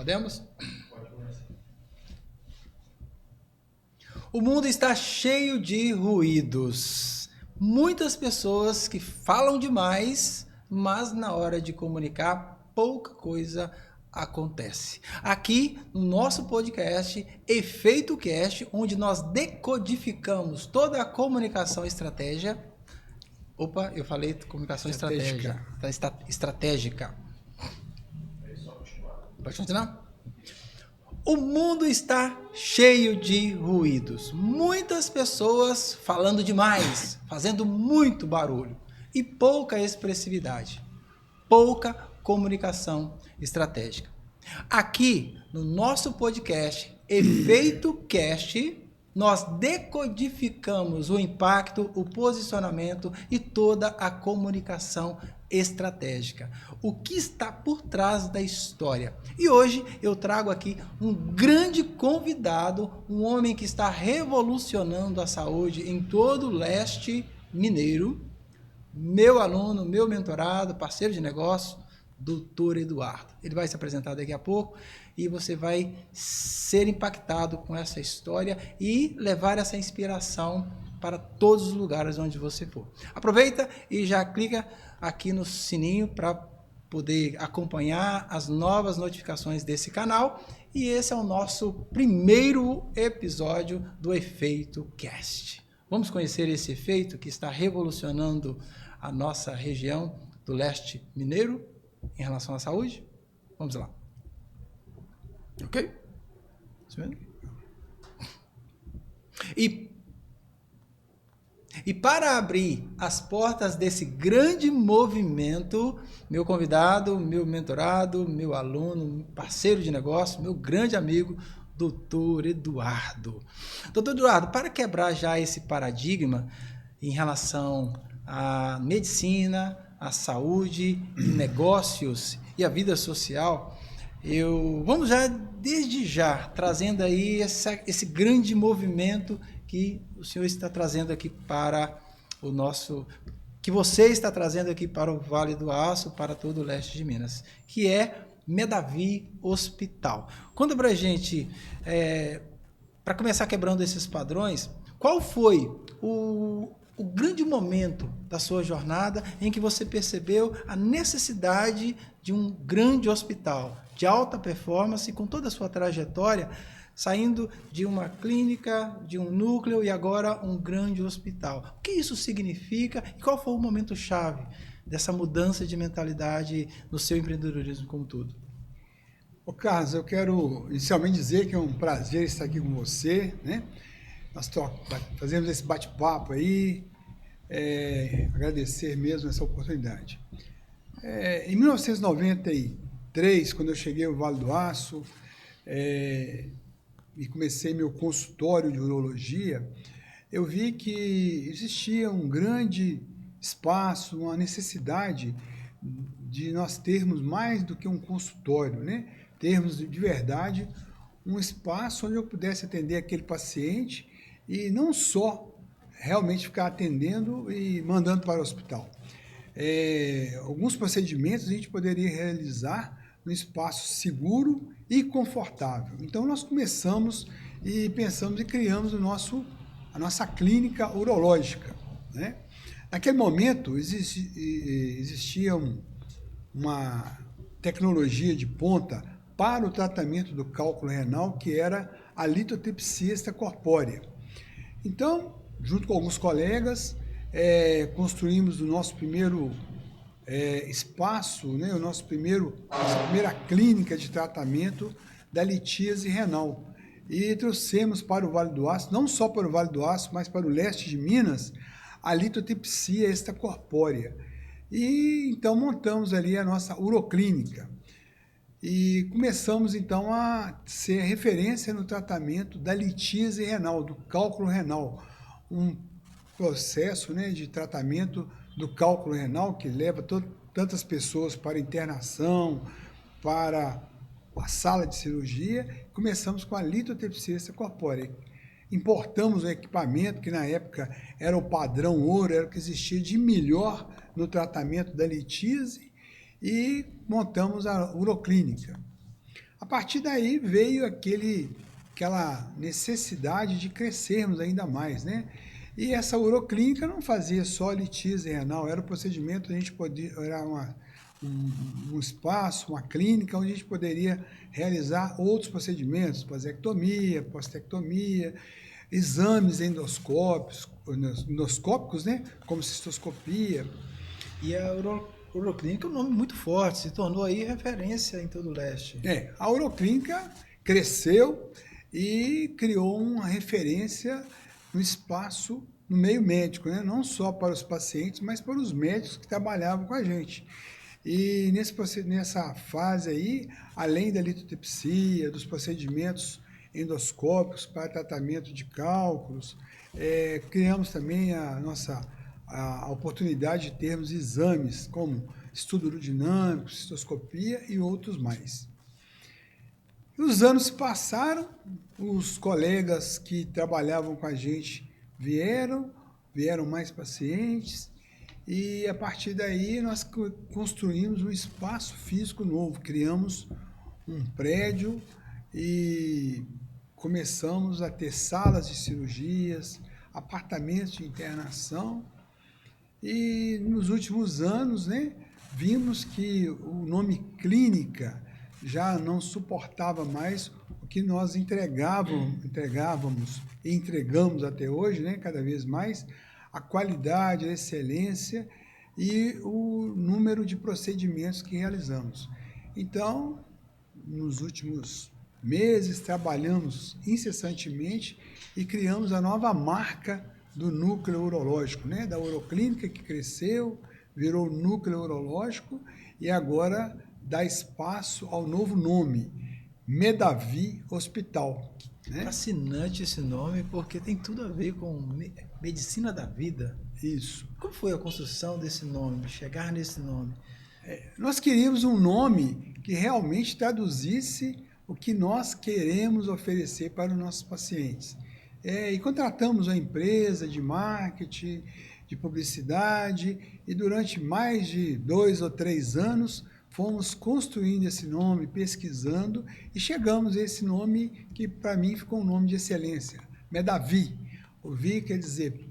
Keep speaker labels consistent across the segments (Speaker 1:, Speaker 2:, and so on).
Speaker 1: Podemos? O mundo está cheio de ruídos. Muitas pessoas que falam demais, mas na hora de comunicar, pouca coisa acontece. Aqui no nosso podcast Efeito Cast, onde nós decodificamos toda a comunicação estratégia. Opa, eu falei comunicação estratégica. Estratégica. Pode continuar? O mundo está cheio de ruídos. Muitas pessoas falando demais, fazendo muito barulho e pouca expressividade, pouca comunicação estratégica. Aqui no nosso podcast Efeito Cast, nós decodificamos o impacto, o posicionamento e toda a comunicação estratégica. O que está por trás da história. E hoje eu trago aqui um grande convidado, um homem que está revolucionando a saúde em todo o leste mineiro, meu aluno, meu mentorado, parceiro de negócio, Dr. Eduardo. Ele vai se apresentar daqui a pouco e você vai ser impactado com essa história e levar essa inspiração para todos os lugares onde você for. Aproveita e já clica aqui no sininho para poder acompanhar as novas notificações desse canal. E esse é o nosso primeiro episódio do Efeito Cast. Vamos conhecer esse efeito que está revolucionando a nossa região do leste mineiro em relação à saúde? Vamos lá. Ok? E para abrir as portas desse grande movimento, meu convidado, meu mentorado, meu aluno, parceiro de negócio, meu grande amigo, Dr. Eduardo. Dr. Eduardo, para quebrar já esse paradigma em relação à medicina, à saúde, negócios e à vida social, vamos já, desde já, trazendo aí esse grande movimento que o senhor está trazendo aqui para o nosso, que você está trazendo aqui para o Vale do Aço, para todo o leste de Minas, que é Medavie Hospital. Conta pra gente, para começar quebrando esses padrões, qual foi o grande momento da sua jornada em que você percebeu a necessidade de um grande hospital de alta performance, com toda a sua trajetória, saindo de uma clínica, de um núcleo e agora um grande hospital. O que isso significa e qual foi o momento-chave dessa mudança de mentalidade no seu empreendedorismo como tudo?
Speaker 2: Ô Carlos, eu quero inicialmente dizer que é um prazer estar aqui com você, né? Nós fazemos esse bate-papo aí, agradecer mesmo essa oportunidade. Em 1993, quando eu cheguei ao Vale do Aço, e comecei meu consultório de urologia, eu vi que existia um grande espaço, uma necessidade de nós termos mais do que um consultório, né? Termos de verdade um espaço onde eu pudesse atender aquele paciente e não só realmente ficar atendendo e mandando para o hospital. Alguns procedimentos a gente poderia realizar num espaço seguro e confortável. Então nós começamos e pensamos e criamos a nossa clínica urológica, né? Naquele momento existia uma tecnologia de ponta para o tratamento do cálculo renal, que era a litotripsia extracorpórea. Então, junto com alguns colegas, construímos o nosso primeiro espaço, né, nossa primeira clínica de tratamento da litíase renal. E trouxemos para o Vale do Aço, não só para o Vale do Aço, mas para o leste de Minas, a litotripsia extracorpórea. E então montamos ali a nossa uroclínica. E começamos então a ser referência no tratamento da litíase renal, do cálculo renal. Um processo, né, de tratamento do cálculo renal que leva tantas pessoas para internação, para a sala de cirurgia. Começamos com a litotripsia extracorpórea. Importamos um equipamento que na época era o padrão ouro, era o que existia de melhor no tratamento da litíase, e montamos a uroclínica. A partir daí veio aquela necessidade de crescermos ainda mais, né? E essa uroclínica não fazia só litíase renal, era um procedimento, a gente podia, era um espaço, uma clínica onde a gente poderia realizar outros procedimentos, vasectomia, postectomia, exames endoscópicos, né? Como cistoscopia.
Speaker 1: E a Uroclínica é um nome muito forte, se tornou aí referência em todo o leste.
Speaker 2: A uroclínica cresceu e criou uma referência no espaço, no meio médico, né? Não só para os pacientes, mas para os médicos que trabalhavam com a gente. E nessa fase aí, além da litotripsia, dos procedimentos endoscópicos para tratamento de cálculos, criamos também a oportunidade de termos exames como estudo urodinâmico, cistoscopia e outros mais. Os anos se passaram, os colegas que trabalhavam com a gente vieram mais pacientes, e a partir daí nós construímos um espaço físico novo, criamos um prédio e começamos a ter salas de cirurgias, apartamentos de internação, e nos últimos anos, né, vimos que o nome clínica já não suportava mais o que nós entregávamos e entregamos até hoje, né, cada vez mais, a qualidade, a excelência e o número de procedimentos que realizamos. Então, nos últimos meses, trabalhamos incessantemente e criamos a nova marca do núcleo urológico, né? Da uroclínica, que cresceu, virou núcleo urológico e agora dá espaço ao novo nome, Medavi Hospital. Né?
Speaker 1: Fascinante esse nome, porque tem tudo a ver com medicina da vida.
Speaker 2: Isso.
Speaker 1: Como foi a construção desse nome, chegar nesse nome?
Speaker 2: Nós queríamos um nome que realmente traduzisse o que nós queremos oferecer para os nossos pacientes. E contratamos uma empresa de marketing, de publicidade, e durante mais de 2 ou 3 anos fomos construindo esse nome, pesquisando, e chegamos a esse nome que para mim ficou um nome de excelência, Medavi. O Vi quer dizer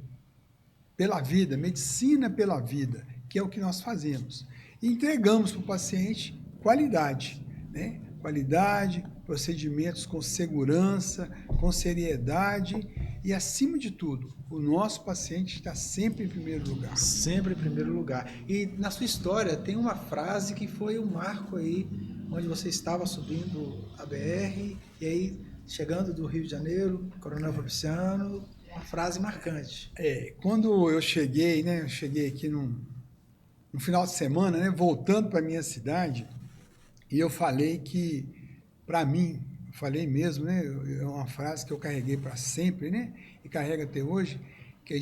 Speaker 2: pela vida, medicina pela vida, que é o que nós fazemos. E entregamos para o paciente qualidade, né? Qualidade, procedimentos com segurança, com seriedade e, acima de tudo, o nosso paciente está sempre em primeiro lugar.
Speaker 1: Sempre em primeiro lugar. E na sua história tem uma frase que foi um marco aí, onde você estava subindo a BR e aí chegando do Rio de Janeiro, Coronel Fabriciano, uma frase marcante.
Speaker 2: Quando eu cheguei, né, eu cheguei aqui no final de semana, né, voltando para a minha cidade, e eu falei que, para mim, falei mesmo, né, é uma frase que eu carreguei para sempre, né, e carrego até hoje, que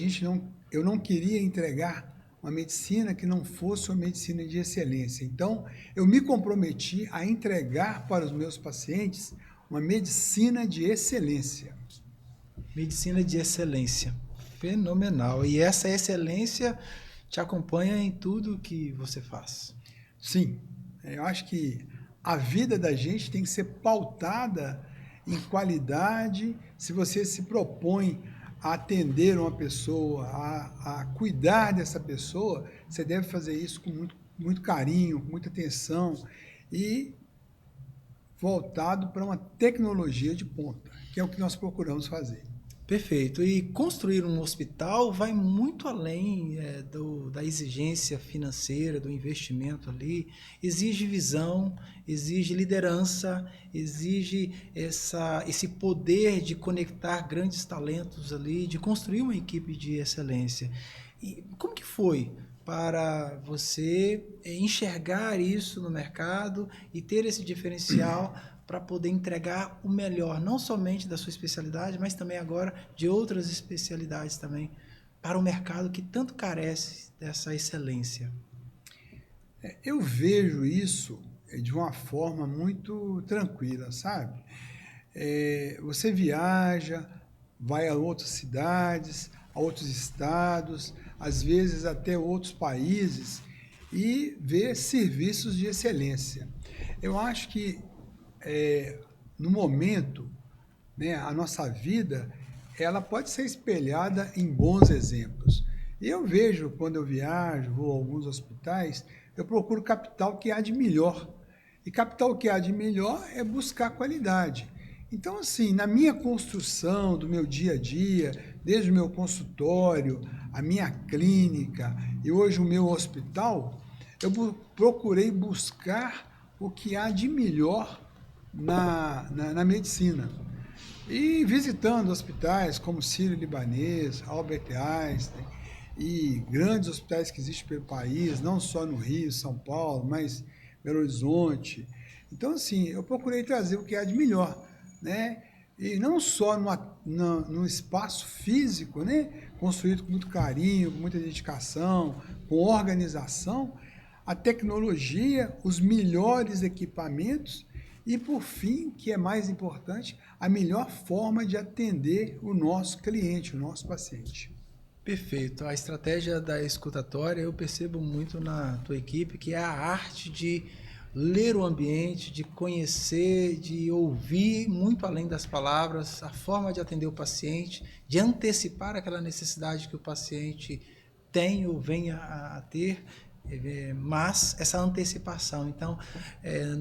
Speaker 2: eu não queria entregar uma medicina que não fosse uma medicina de excelência. Então, eu me comprometi a entregar para os meus pacientes uma medicina de excelência.
Speaker 1: Medicina de excelência. Fenomenal. E essa excelência te acompanha em tudo que você faz.
Speaker 2: Sim, eu acho que a vida da gente tem que ser pautada em qualidade. Se você se propõe a atender uma pessoa, a cuidar dessa pessoa, você deve fazer isso com muito, muito carinho, com muita atenção e voltado para uma tecnologia de ponta, que é o que nós procuramos fazer.
Speaker 1: Perfeito. E construir um hospital vai muito além da exigência financeira, do investimento ali. Exige visão, exige liderança, exige esse poder de conectar grandes talentos ali, de construir uma equipe de excelência. E como que foi para você enxergar isso no mercado e ter esse diferencial para poder entregar o melhor, não somente da sua especialidade, mas também agora de outras especialidades também, para o mercado que tanto carece dessa excelência?
Speaker 2: Eu vejo isso de uma forma muito tranquila, sabe? Você viaja, vai a outras cidades, a outros estados, às vezes até outros países, e vê serviços de excelência. Eu acho que no momento, né, a nossa vida, ela pode ser espelhada em bons exemplos. E eu vejo, quando eu viajo, vou a alguns hospitais, eu procuro captar o que há de melhor. E captar o que há de melhor é buscar qualidade. Então, assim, na minha construção do meu dia a dia, desde o meu consultório, a minha clínica e hoje o meu hospital, eu procurei buscar o que há de melhor na medicina. E visitando hospitais como Sírio-Libanês, Albert Einstein e grandes hospitais que existem pelo país, não só no Rio, São Paulo, mas Belo Horizonte. Então, assim, eu procurei trazer o que há de melhor, né? E não só no espaço físico, né? Construído com muito carinho, com muita dedicação, com organização, a tecnologia, os melhores equipamentos e, por fim, que é mais importante, a melhor forma de atender o nosso cliente, o nosso paciente.
Speaker 1: Perfeito. A estratégia da escutatória eu percebo muito na tua equipe, que é a arte de ler o ambiente, de conhecer, de ouvir muito além das palavras, a forma de atender o paciente, de antecipar aquela necessidade que o paciente tem ou venha a ter, mas essa antecipação. Então,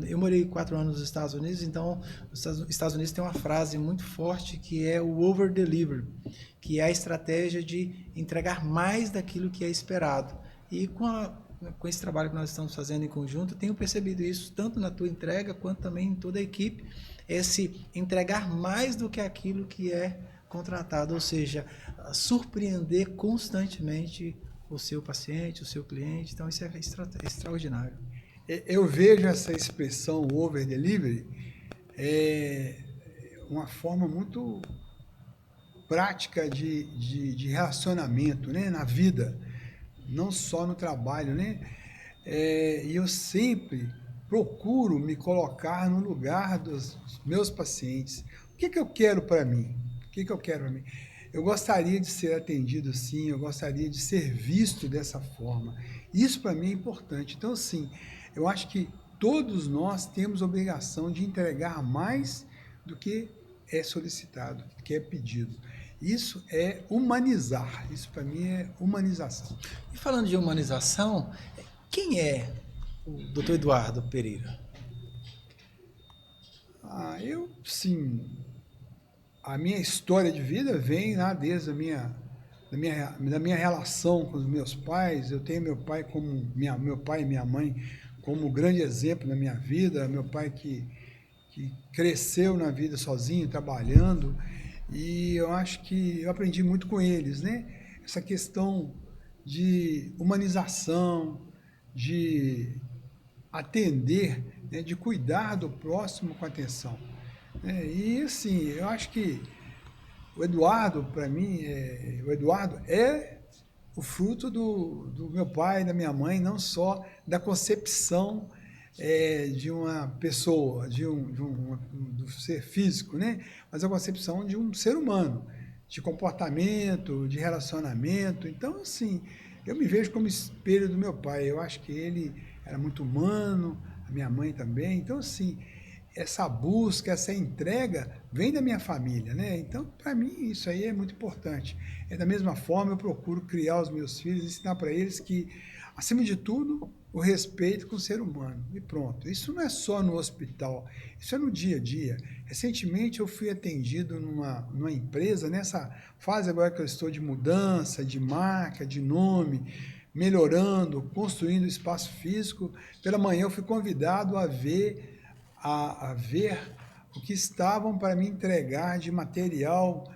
Speaker 1: eu morei 4 anos nos Estados Unidos, então os Estados Unidos tem uma frase muito forte que é o over-deliver, que é a estratégia de entregar mais daquilo que é esperado. E com esse trabalho que nós estamos fazendo em conjunto, tenho percebido isso tanto na tua entrega quanto também em toda a equipe, esse entregar mais do que aquilo que é contratado, ou seja, surpreender constantemente o seu paciente, o seu cliente. Então isso é extraordinário.
Speaker 2: Eu vejo essa expressão over delivery uma forma muito prática de relacionamento, né, na vida, não só no trabalho, né? E eu sempre procuro me colocar no lugar dos meus pacientes. O que eu quero para mim? O que eu quero para mim? Eu gostaria de ser atendido assim, eu gostaria de ser visto dessa forma. Isso para mim é importante. Então, sim, eu acho que todos nós temos a obrigação de entregar mais do que é solicitado, do que é pedido. Isso é humanizar. Isso para mim é humanização.
Speaker 1: E falando de humanização, quem é o Dr. Eduardo Pereira?
Speaker 2: Eu, sim, a minha história de vida vem lá desde da minha relação com os meus pais. Eu tenho meu pai meu pai e minha mãe como grande exemplo na minha vida. Meu pai que cresceu na vida sozinho, trabalhando, e eu acho que eu aprendi muito com eles, né? Essa questão de humanização, de atender, né? De cuidar do próximo com atenção. E assim, eu acho que o Eduardo, para mim, o Eduardo é o fruto do meu pai e da minha mãe, não só da concepção de uma pessoa, do ser físico, né? Mas a concepção de um ser humano, de comportamento, de relacionamento. Então, assim, eu me vejo como espelho do meu pai. Eu acho que ele era muito humano, a minha mãe também. Então, assim, essa busca, essa entrega vem da minha família, né? Então, para mim, isso aí é muito importante. Da mesma forma, eu procuro criar os meus filhos, ensinar para eles que, acima de tudo, o respeito com o ser humano. E pronto. Isso não é só no hospital, isso é no dia a dia. Recentemente, eu fui atendido numa empresa, nessa fase agora que eu estou de mudança, de marca, de nome, melhorando, construindo espaço físico. Pela manhã, eu fui convidado a ver o que estavam para me entregar de material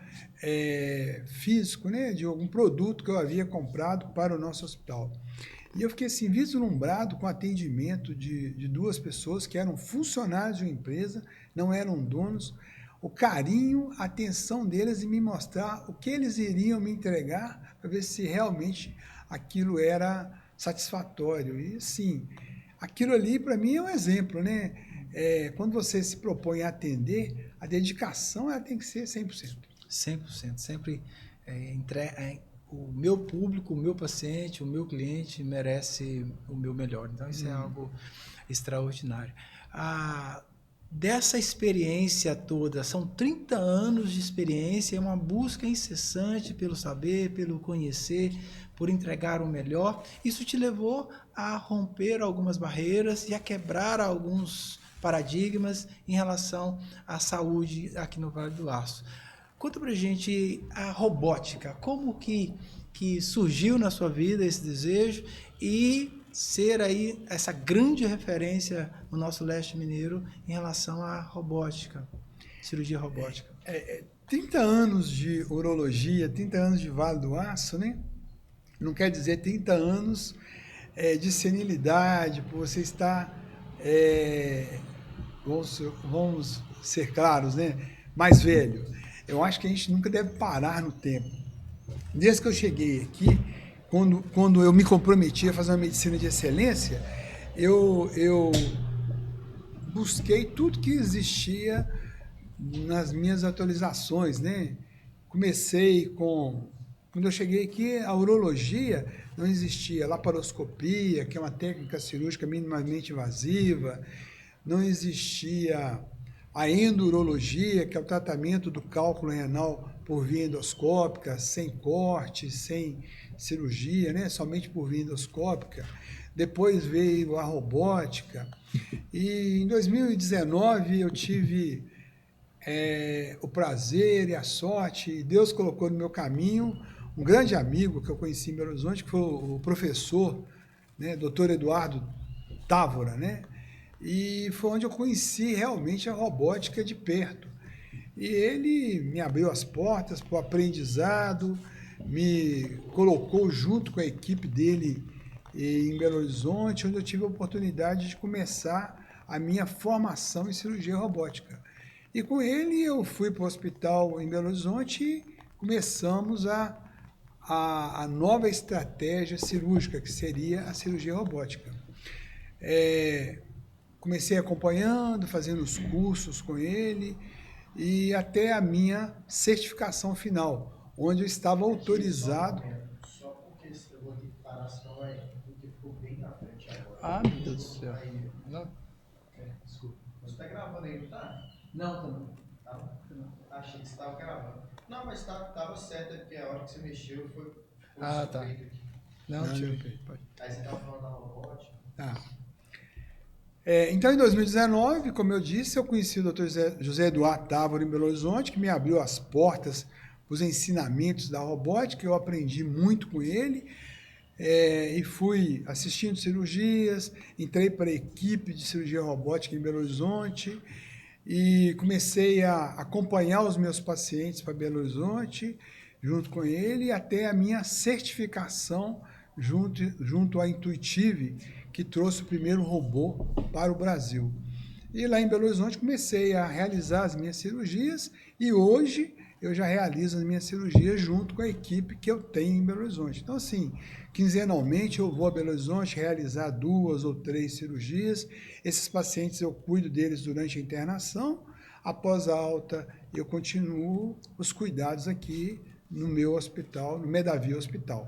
Speaker 2: físico, né, de algum produto que eu havia comprado para o nosso hospital. E eu fiquei assim, vislumbrado com o atendimento de 2 pessoas que eram funcionários de uma empresa, não eram donos, o carinho, a atenção deles em me mostrar o que eles iriam me entregar para ver se realmente aquilo era satisfatório. E sim, aquilo ali para mim é um exemplo, né? Quando você se propõe a atender, a dedicação ela tem que ser 100%.
Speaker 1: 100%. Sempre o meu público, o meu paciente, o meu cliente merece o meu melhor. Então, isso é algo extraordinário. dessa experiência toda, são 30 anos de experiência, é uma busca incessante pelo saber, pelo conhecer, por entregar o melhor. Isso te levou a romper algumas barreiras e a quebrar alguns paradigmas em relação à saúde aqui no Vale do Aço. Conta pra gente a robótica, como que surgiu na sua vida esse desejo e ser aí essa grande referência no nosso leste mineiro em relação à robótica, cirurgia robótica.
Speaker 2: 30 anos de urologia, 30 anos de Vale do Aço, né? Não quer dizer 30 anos de senilidade, por você estar, vamos ser claros, né? Mais velho. Eu acho que a gente nunca deve parar no tempo. Desde que eu cheguei aqui, quando eu me comprometi a fazer uma medicina de excelência, eu busquei tudo que existia nas minhas atualizações, né? Comecei com... Quando eu cheguei aqui, a urologia não existia. Laparoscopia, que é uma técnica cirúrgica minimamente invasiva, não existia a endurologia, que é o tratamento do cálculo renal por via endoscópica, sem corte, sem cirurgia, né? Somente por via endoscópica. Depois veio a robótica. E em 2019 eu tive o prazer e a sorte, Deus colocou no meu caminho um grande amigo que eu conheci em Belo Horizonte, que foi o professor, né, Dr. Eduardo Távora, né? E foi onde eu conheci realmente a robótica de perto. E ele me abriu as portas para o aprendizado, me colocou junto com a equipe dele em Belo Horizonte, onde eu tive a oportunidade de começar a minha formação em cirurgia robótica. E com ele eu fui para o hospital em Belo Horizonte e começamos a nova estratégia cirúrgica, que seria a cirurgia robótica. Comecei acompanhando, fazendo os cursos com ele e até a minha certificação final, onde eu estava autorizado.
Speaker 3: Só porque eu vou ter que parar, senão porque ficou bem na frente agora.
Speaker 1: Ah, meu Deus do céu.
Speaker 3: Aí,
Speaker 1: Não.
Speaker 3: desculpa. Você está gravando aí, não tá?
Speaker 1: Não, também.
Speaker 3: Tá? Achei que você estava gravando. Não, mas estava certo, é porque a hora que você mexeu foi
Speaker 1: Ah, tá.
Speaker 3: suspeito aqui.
Speaker 1: Não, tio.
Speaker 2: Pode.
Speaker 3: Aí você estava falando da robótica.
Speaker 2: Tá. Então, em 2019, como eu disse, eu conheci o Dr. José Eduardo Távora em Belo Horizonte, que me abriu as portas para os ensinamentos da robótica. Eu aprendi muito com ele e fui assistindo cirurgias, entrei para a equipe de cirurgia robótica em Belo Horizonte e comecei a acompanhar os meus pacientes para Belo Horizonte, junto com ele, até a minha certificação junto à Intuitive, que trouxe o primeiro robô para o Brasil. E lá em Belo Horizonte comecei a realizar as minhas cirurgias e hoje eu já realizo as minhas cirurgias junto com a equipe que eu tenho em Belo Horizonte. Então, assim, quinzenalmente eu vou a Belo Horizonte realizar 2 ou 3 cirurgias. Esses pacientes eu cuido deles durante a internação. Após a alta, eu continuo os cuidados aqui no meu hospital, no Medavia Hospital.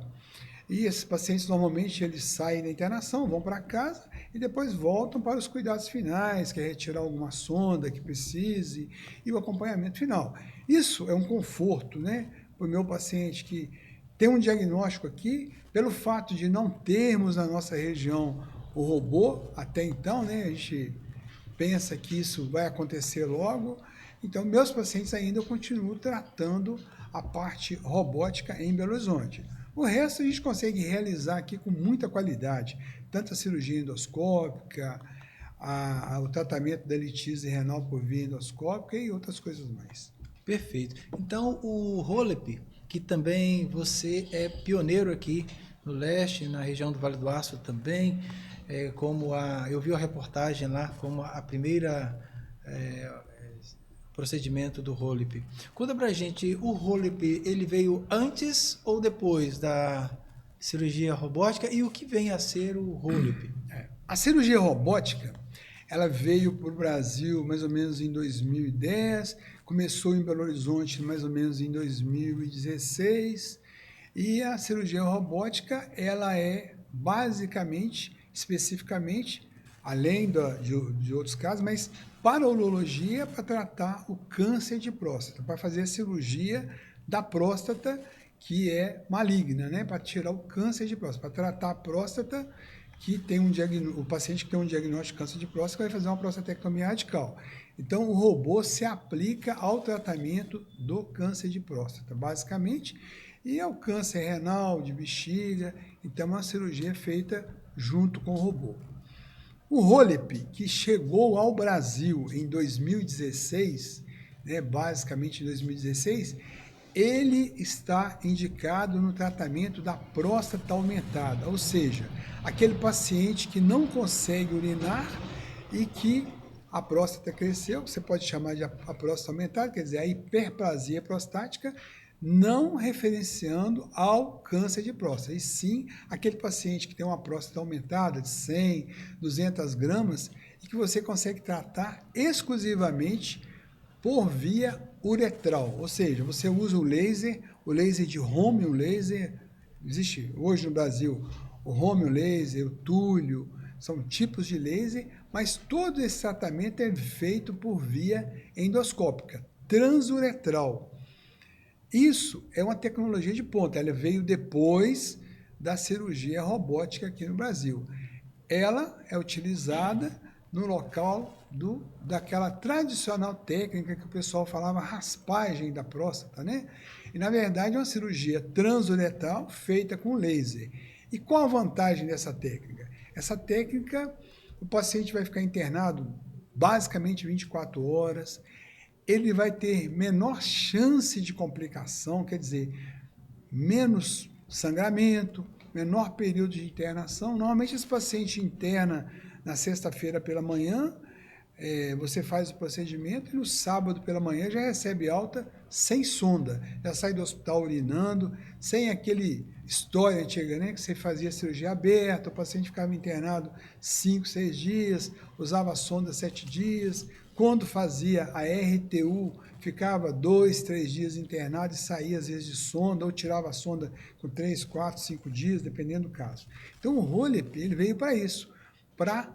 Speaker 2: E esses pacientes, normalmente, eles saem da internação, vão para casa e depois voltam para os cuidados finais, que é retirar alguma sonda que precise e o acompanhamento final. Isso é um conforto, né, para o meu paciente que tem um diagnóstico aqui, pelo fato de não termos na nossa região o robô, até então, né, a gente pensa que isso vai acontecer logo. Então, meus pacientes ainda eu continuo tratando a parte robótica em Belo Horizonte. O resto a gente consegue realizar aqui com muita qualidade, tanto a cirurgia endoscópica, o tratamento da litise renal por via endoscópica e outras coisas mais.
Speaker 1: Perfeito. Então, o Rolep, que também você é pioneiro aqui no leste, na região do Vale do Aço também, eu vi a reportagem lá, como a primeira procedimento do Rolep. Conta pra gente, o Rolep, ele veio antes ou depois da cirurgia robótica e o que vem a ser o Rolep?
Speaker 2: A cirurgia robótica, ela veio para o Brasil mais ou menos em 2010, começou em Belo Horizonte mais ou menos em 2016, e a cirurgia robótica, ela é basicamente, especificamente, além de outros casos, mas para a urologia, para tratar o câncer de próstata, para fazer a cirurgia da próstata que é maligna, né? Para tirar o câncer de próstata, para tratar a próstata que tem o paciente que tem um diagnóstico de câncer de próstata vai fazer uma prostatectomia radical. Então, o robô se aplica ao tratamento do câncer de próstata, basicamente, e é o câncer renal, de bexiga, então é uma cirurgia feita junto com o robô. O Rolep, que chegou ao Brasil em 2016, né, basicamente em 2016, ele está indicado no tratamento da próstata aumentada, ou seja, aquele paciente que não consegue urinar e que a próstata cresceu, você pode chamar de a próstata aumentada, quer dizer, a hiperplasia prostática, não referenciando ao câncer de próstata, e sim aquele paciente que tem uma próstata aumentada de 100, 200 gramas e que você consegue tratar exclusivamente por via uretral, ou seja, você usa o laser de Romeon laser, existe hoje no Brasil o Romeon laser, o Túlio, são tipos de laser, mas todo esse tratamento é feito por via endoscópica, transuretral. Isso é uma tecnologia de ponta, ela veio depois da cirurgia robótica aqui no Brasil. Ela é utilizada no local daquela tradicional técnica que o pessoal falava raspagem da próstata, né? E na verdade é uma cirurgia transuretral feita com laser. E qual a vantagem dessa técnica? Essa técnica, o paciente vai ficar internado basicamente 24 horas, ele vai ter menor chance de complicação, quer dizer, menos sangramento, menor período de internação. Normalmente esse paciente interna na sexta-feira pela manhã, você faz o procedimento e no sábado pela manhã já recebe alta sem sonda, já sai do hospital urinando, sem aquele história antiga, né, que você fazia cirurgia aberta, o paciente ficava internado 5, 6 dias, usava a sonda 7 dias, quando fazia a RTU, ficava 2, 3 dias internado e saía às vezes de sonda, ou tirava a sonda com 3, 4, 5 dias, dependendo do caso. Então o Rolep, ele veio para isso, para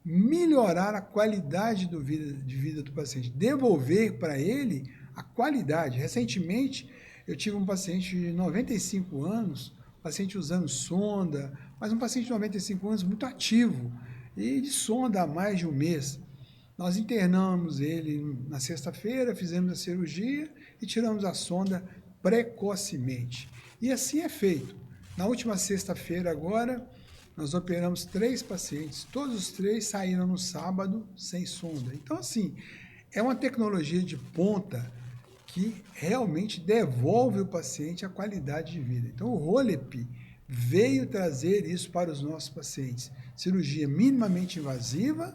Speaker 2: melhorar a qualidade de vida do paciente, devolver para ele a qualidade. Recentemente, eu tive um paciente de 95 anos, paciente usando sonda, mas um paciente de 95 anos muito ativo, e de sonda há mais de um mês. Nós internamos ele na sexta-feira, fizemos a cirurgia e tiramos a sonda precocemente. E assim é feito. Na última sexta-feira agora, nós operamos 3 pacientes, todos os 3 saíram no sábado sem sonda. Então, assim, é uma tecnologia de ponta que realmente devolve o paciente a qualidade de vida. Então, o Rolep veio trazer isso para os nossos pacientes. Cirurgia minimamente invasiva,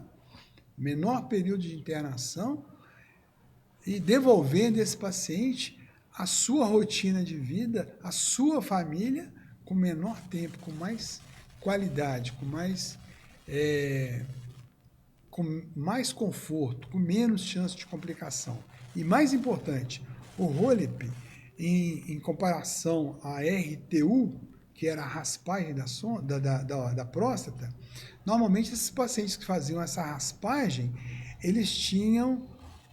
Speaker 2: menor período de internação e devolvendo esse paciente a sua rotina de vida, a sua família, com menor tempo, com mais qualidade, com mais conforto, com menos chance de complicação. E mais importante, o Rolep, em comparação à RTU, que era a raspagem da próstata, normalmente esses pacientes que faziam essa raspagem, eles tinham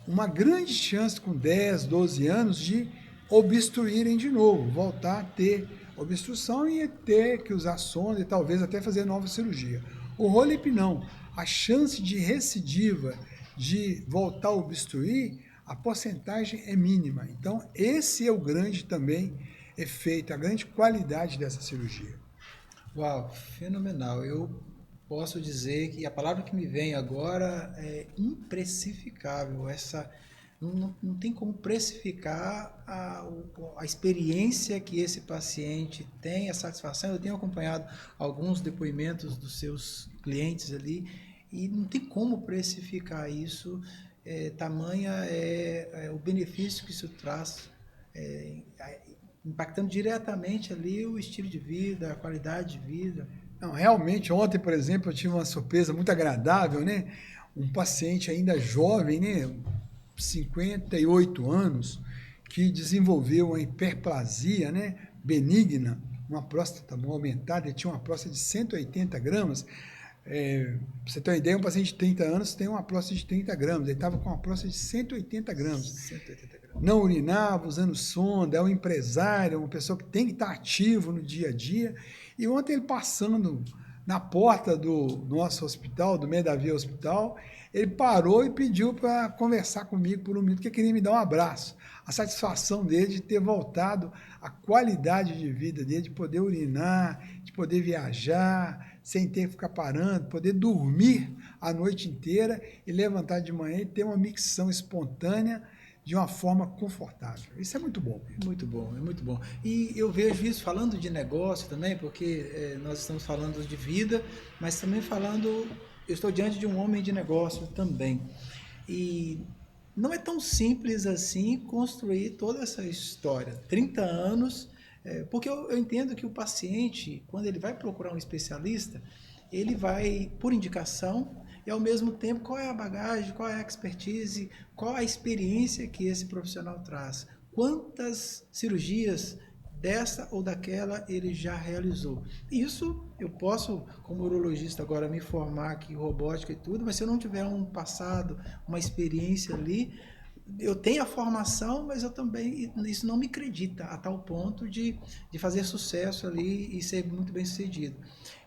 Speaker 2: uma grande chance com 10, 12 anos de obstruírem de novo, voltar a ter obstrução e ter que usar sonda e talvez até fazer nova cirurgia. O Rolep não. A chance de recidiva, de voltar a obstruir, a porcentagem é mínima. Então, esse é o grande também efeito, a grande qualidade dessa cirurgia.
Speaker 1: Uau, fenomenal. Eu posso dizer que a palavra que me vem agora é imprecificável. Não tem como precificar a experiência que esse paciente tem, a satisfação. Eu tenho acompanhado alguns depoimentos dos seus clientes ali e não tem como precificar isso. Tamanha é o benefício que isso traz, impactando diretamente ali o estilo de vida, a qualidade de vida.
Speaker 2: Não, realmente, ontem, por exemplo, eu tive uma surpresa muito agradável, né? Um paciente ainda jovem, né? 58 anos, que desenvolveu uma hiperplasia, né? Benigna, uma próstata aumentada, ele tinha uma próstata de 180 gramas, Pra você ter uma ideia, um paciente de 30 anos tem uma próstata de 30 gramas. Ele estava com uma próstata de 180 gramas.
Speaker 1: 180 gramas.
Speaker 2: Não urinava, usando sonda, é um empresário, uma pessoa que tem que estar ativo no dia a dia. E ontem ele passando na porta do nosso hospital, do Medavia Hospital, ele parou e pediu para conversar comigo por um minuto, porque queria me dar um abraço. A satisfação dele de ter voltado à qualidade de vida dele, de poder urinar, de poder viajar, sem ter que ficar parando, poder dormir a noite inteira e levantar de manhã e ter uma micção espontânea de uma forma confortável. Isso é muito bom.
Speaker 1: Muito bom, é muito bom. E eu vejo isso falando de negócio também, porque nós estamos falando de vida, mas também falando, eu estou diante de um homem de negócio também. E não é tão simples assim construir toda essa história. 30 anos, porque eu entendo que o paciente, quando ele vai procurar um especialista, ele vai por indicação e, ao mesmo tempo, qual é a bagagem, qual é a expertise, qual a experiência que esse profissional traz. Quantas cirurgias dessa ou daquela ele já realizou. Isso eu posso, como urologista, agora me formar aqui em robótica e tudo, mas se eu não tiver um passado, uma experiência ali, eu tenho a formação, mas eu também, isso não me acredita a tal ponto de fazer sucesso ali e ser muito bem sucedido.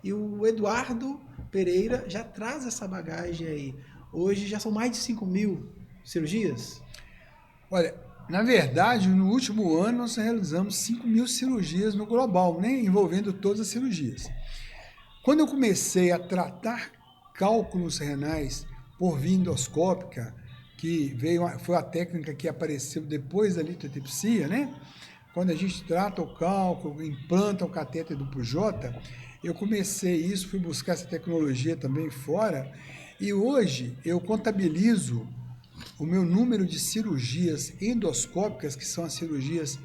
Speaker 1: E o Eduardo Pereira já traz essa bagagem aí. Hoje já são mais de 5.000 cirurgias?
Speaker 2: Olha, na verdade, no último ano nós realizamos 5.000 cirurgias no global, né, envolvendo todas as cirurgias. Quando eu comecei a tratar cálculos renais por via endoscópica, que foi a técnica que apareceu depois da litotripsia, né? Quando a gente trata o cálculo, implanta o catéter duplo J, eu comecei isso, fui buscar essa tecnologia também fora, e hoje eu contabilizo o meu número de cirurgias endoscópicas, que são as cirurgias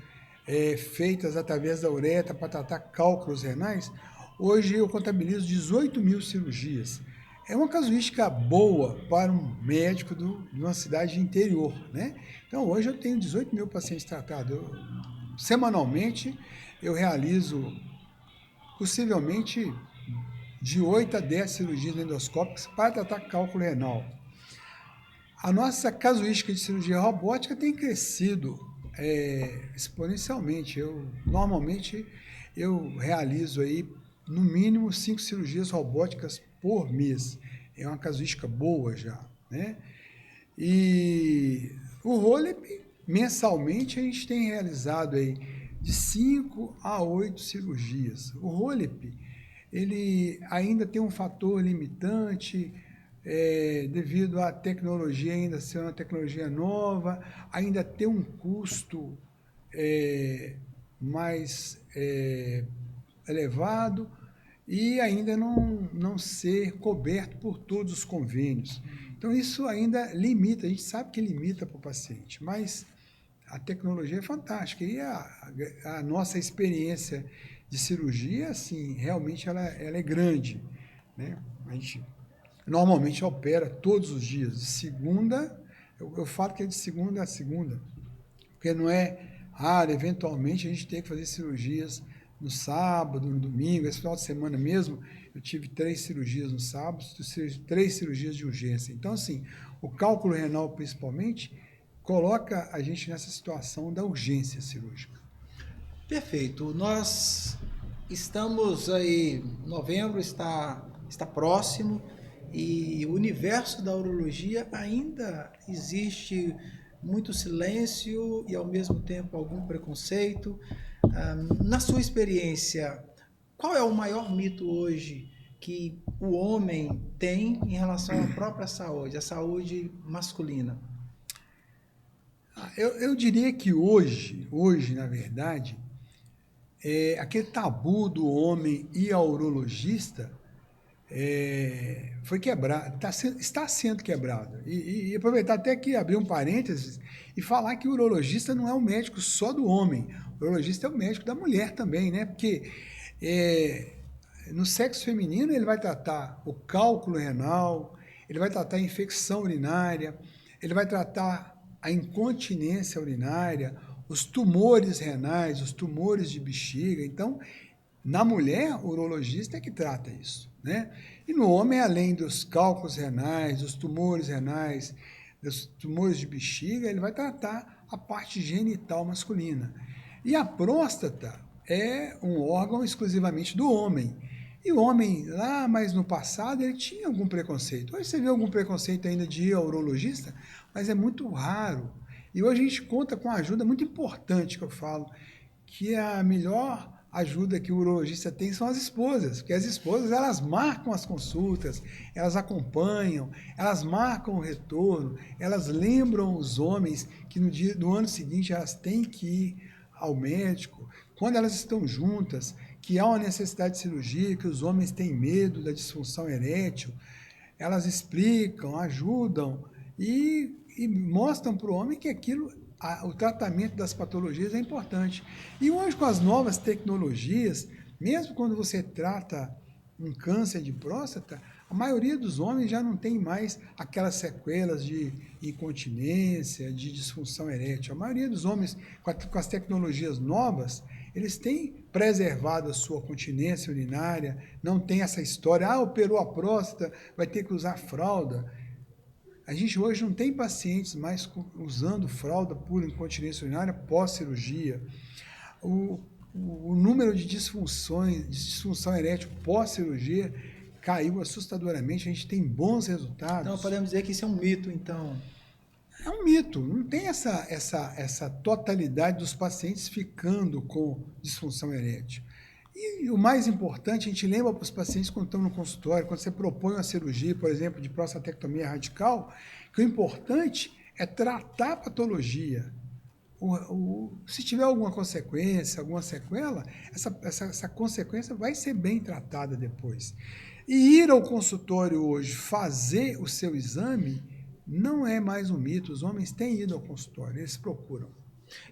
Speaker 2: feitas através da uretra para tratar cálculos renais. Hoje eu contabilizo 18.000 cirurgias. É uma casuística boa para um médico de uma cidade interior, né? Então, hoje eu tenho 18.000 pacientes tratados. Semanalmente, eu realizo, possivelmente, de 8 a 10 cirurgias endoscópicas para tratar cálculo renal. A nossa casuística de cirurgia robótica tem crescido exponencialmente. Normalmente, eu realizo aí, no mínimo, 5 cirurgias robóticas por mês. É uma casuística boa já, né? E o Rolep, mensalmente, a gente tem realizado aí de 5 a 8 cirurgias. O Rolep, ele ainda tem um fator limitante, devido à tecnologia ainda ser uma tecnologia nova, ainda ter um custo mais elevado, e ainda não ser coberto por todos os convênios. Então, isso ainda limita, a gente sabe que limita para o paciente, mas a tecnologia é fantástica. E a nossa experiência de cirurgia, assim, realmente ela é grande, né? A gente normalmente opera todos os dias, de segunda, eu falo que é de segunda a segunda, porque não é raro, eventualmente a gente tem que fazer cirurgias no sábado, no domingo. Esse final de semana mesmo, eu tive 3 cirurgias no sábado, 3 cirurgias de urgência. Então, assim, o cálculo renal, principalmente, coloca a gente nessa situação da urgência cirúrgica.
Speaker 1: Perfeito. Nós estamos aí, novembro está próximo, e o universo da urologia ainda existe muito silêncio e, ao mesmo tempo, algum preconceito. Na sua experiência, qual é o maior mito hoje que o homem tem em relação à própria saúde, a saúde masculina?
Speaker 2: Eu diria que hoje, na verdade, aquele tabu do homem ir ao urologista foi quebrado, está sendo quebrado. E aproveitar até aqui, abrir um parênteses e falar que o urologista não é um médico só do homem, o urologista é o médico da mulher também, né? Porque no sexo feminino ele vai tratar o cálculo renal, ele vai tratar a infecção urinária, ele vai tratar a incontinência urinária, os tumores renais, os tumores de bexiga. Então, Na mulher, o urologista é que trata isso, né? E no homem, além dos cálculos renais, dos tumores renais, dos tumores de bexiga, ele vai tratar a parte genital masculina. E a próstata é um órgão exclusivamente do homem. E o homem, lá mais no passado, ele tinha algum preconceito. Hoje você vê algum preconceito ainda de ir ao urologista, mas é muito raro. E hoje a gente conta com uma ajuda muito importante, que eu falo, que é a melhor ajuda que o urologista tem são as esposas, porque as esposas elas marcam as consultas, elas acompanham, elas marcam o retorno, elas lembram os homens que no ano seguinte elas têm que ir ao médico, quando elas estão juntas, que há uma necessidade de cirurgia, que os homens têm medo da disfunção erétil, elas explicam, ajudam e mostram para o homem que o tratamento das patologias é importante. E hoje, com as novas tecnologias, mesmo quando você trata um câncer de próstata, a maioria dos homens já não tem mais aquelas sequelas de incontinência, de disfunção erétil. A maioria dos homens, com as tecnologias novas, eles têm preservado a sua continência urinária, não tem essa história, operou a próstata, vai ter que usar fralda. A gente hoje não tem pacientes mais usando fralda por incontinência urinária pós-cirurgia. O número de disfunção erétil pós-cirurgia caiu assustadoramente, a gente tem bons resultados.
Speaker 1: Então, podemos dizer que isso é um mito, então.
Speaker 2: É um mito, não tem essa totalidade dos pacientes ficando com disfunção erétil. E o mais importante, a gente lembra para os pacientes quando estão no consultório, quando você propõe uma cirurgia, por exemplo, de prostatectomia radical, que o importante é tratar a patologia. Se tiver alguma consequência, alguma sequela, essa consequência vai ser bem tratada depois. E ir ao consultório hoje fazer o seu exame não é mais um mito. Os homens têm ido ao consultório, eles procuram.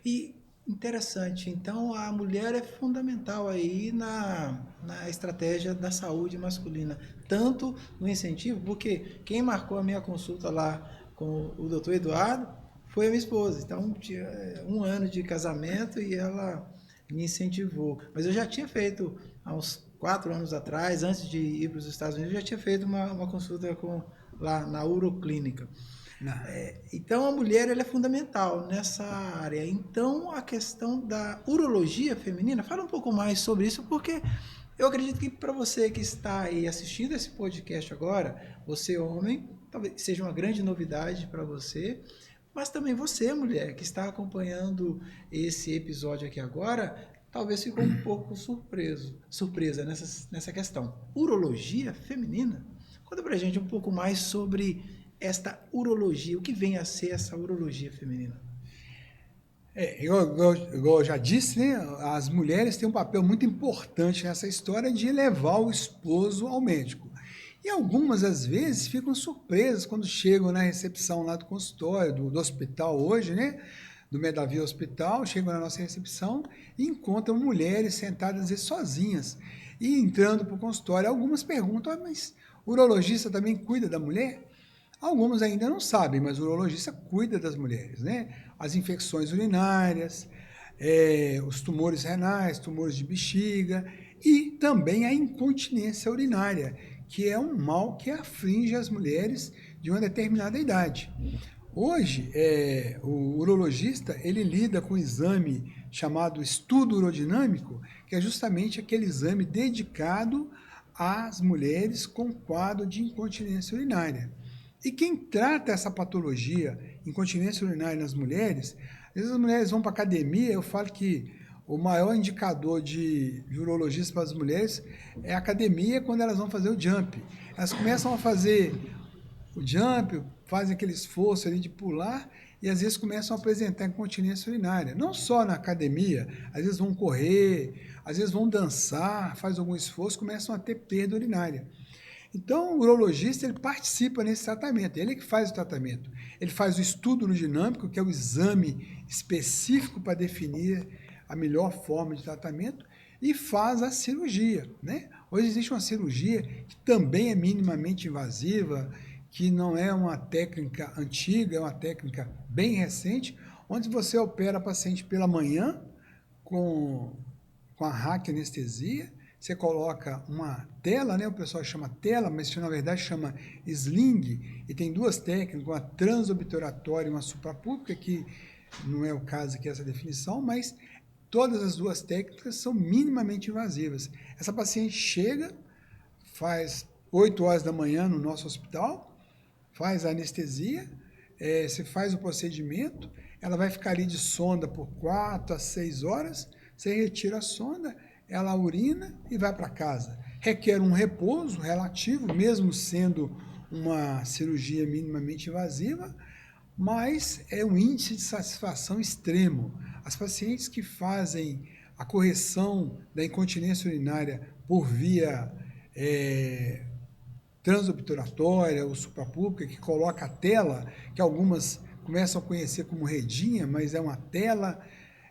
Speaker 1: E interessante, então a mulher é fundamental aí na estratégia da saúde masculina, tanto no incentivo, porque quem marcou a minha consulta lá com o doutor Eduardo foi a minha esposa. Então, tinha 1 ano de casamento e ela me incentivou. Mas eu já tinha feito, há uns 4 anos atrás, antes de ir para os Estados Unidos, eu já tinha feito uma consulta lá na uroclínica. Então, a mulher ela é fundamental nessa área. Então, a questão da urologia feminina, fala um pouco mais sobre isso, porque eu acredito que para você que está aí assistindo esse podcast agora, você homem, talvez seja uma grande novidade para você, mas também você, mulher, que está acompanhando esse episódio aqui agora, talvez ficou um pouco surpresa nessa questão. Urologia feminina? Conta pra gente um pouco mais sobre esta urologia, o que vem a ser essa urologia feminina?
Speaker 2: Igual eu já disse, né, as mulheres têm um papel muito importante nessa história de levar o esposo ao médico. E algumas, às vezes, ficam surpresas quando chegam na recepção lá do consultório, do hospital hoje, né? Do Medavia Hospital, chegam na nossa recepção e encontram mulheres sentadas, às vezes, sozinhas. E entrando para o consultório, algumas perguntam, mas o urologista também cuida da mulher? Algumas ainda não sabem, mas o urologista cuida das mulheres, né? As infecções urinárias, os tumores renais, tumores de bexiga e também a incontinência urinária, que é um mal que aflige as mulheres de uma determinada idade. Hoje, o urologista ele lida com um exame chamado estudo urodinâmico, que é justamente aquele exame dedicado às mulheres com quadro de incontinência urinária. E quem trata essa patologia, incontinência urinária nas mulheres, às vezes as mulheres vão para a academia, eu falo que o maior indicador de urologista para as mulheres é a academia quando elas vão fazer o jump. Elas começam a fazer o jump, fazem aquele esforço ali de pular e às vezes começam a apresentar incontinência urinária. Não só na academia, às vezes vão correr, às vezes vão dançar, faz algum esforço, começam a ter perda urinária. Então, o urologista ele participa nesse tratamento, ele é que faz o tratamento. Ele faz o estudo urodinâmico, que é o exame específico para definir a melhor forma de tratamento, e faz a cirurgia, né? Hoje existe uma cirurgia que também é minimamente invasiva, que não é uma técnica antiga, é uma técnica bem recente, onde você opera a paciente pela manhã com a raquianestesia, você coloca uma tela, né? O pessoal chama tela, mas na verdade chama sling, e tem duas técnicas, uma transobturatória e uma suprapúbica, que não é o caso aqui essa definição, mas todas as duas técnicas são minimamente invasivas. Essa paciente chega, faz 8 horas da manhã no nosso hospital, faz a anestesia, você faz o procedimento, ela vai ficar ali de sonda por 4 a 6 horas, você retira a sonda, ela urina e vai para casa. Requer um repouso relativo, mesmo sendo uma cirurgia minimamente invasiva, mas é um índice de satisfação extremo. As pacientes que fazem a correção da incontinência urinária por via transobturatória ou suprapúbica, que coloca a tela, que algumas começam a conhecer como redinha, mas é uma tela,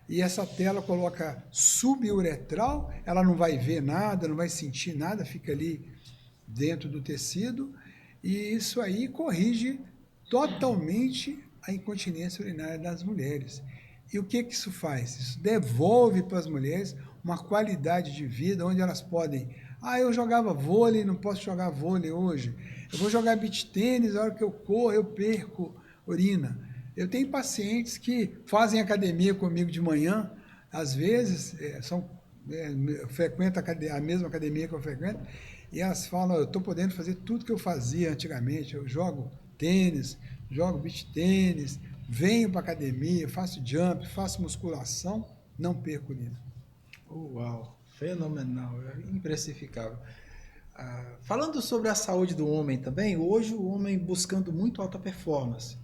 Speaker 2: e essa tela coloca suburetral, ela não vai ver nada, não vai sentir nada, fica ali dentro do tecido, e isso aí corrige totalmente a incontinência urinária das mulheres. E o que isso faz? Isso devolve para as mulheres uma qualidade de vida onde elas podem... eu jogava vôlei, não posso jogar vôlei hoje. Eu vou jogar beach tênis, a hora que eu corro, eu perco urina. Eu tenho pacientes que fazem academia comigo de manhã, às vezes, frequentam a mesma academia que eu frequento, e elas falam, eu estou podendo fazer tudo que eu fazia antigamente. Eu jogo tênis, jogo beach tênis, venho para a academia, faço jump, faço musculação, não perco urina.
Speaker 1: Uau, fenomenal, imprecificável. Falando sobre a saúde do homem também, hoje o homem buscando muito alta performance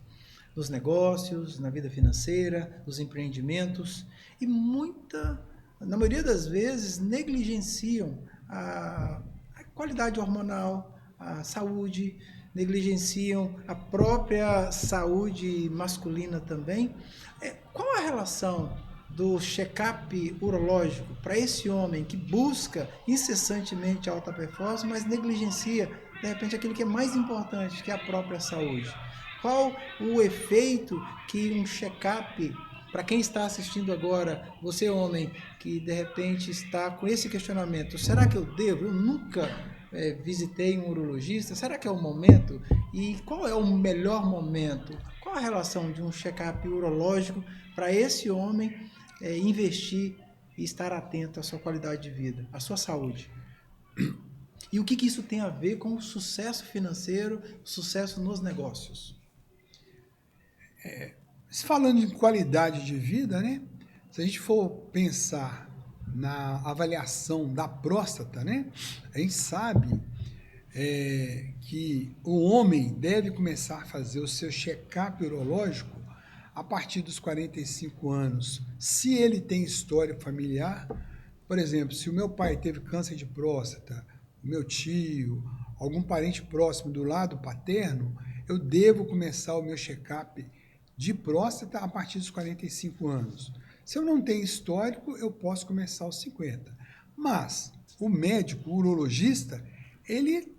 Speaker 1: nos negócios, na vida financeira, nos empreendimentos, e na maioria das vezes, negligenciam a qualidade hormonal, a saúde, negligenciam a própria saúde masculina também. Qual a relação do check-up urológico para esse homem que busca incessantemente alta performance, mas negligencia, de repente, aquilo que é mais importante, que é a própria saúde? Qual o efeito que um check-up, para quem está assistindo agora, você homem, que de repente está com esse questionamento, será que eu devo? Eu nunca visitei um urologista, será que é o momento? E qual é o melhor momento? Qual a relação de um check-up urológico para esse homem investir e estar atento à sua qualidade de vida, à sua saúde? E o que isso tem a ver com o sucesso financeiro, o sucesso nos negócios?
Speaker 2: Falando de qualidade de vida, né? Se a gente for pensar na avaliação da próstata, né? A gente sabe que o homem deve começar a fazer o seu check-up urológico a partir dos 45 anos. Se ele tem história familiar, por exemplo, se o meu pai teve câncer de próstata, o meu tio, algum parente próximo do lado paterno, eu devo começar o meu check-up de próstata a partir dos 45 anos. Se eu não tenho histórico, eu posso começar aos 50. Mas o médico, o urologista, ele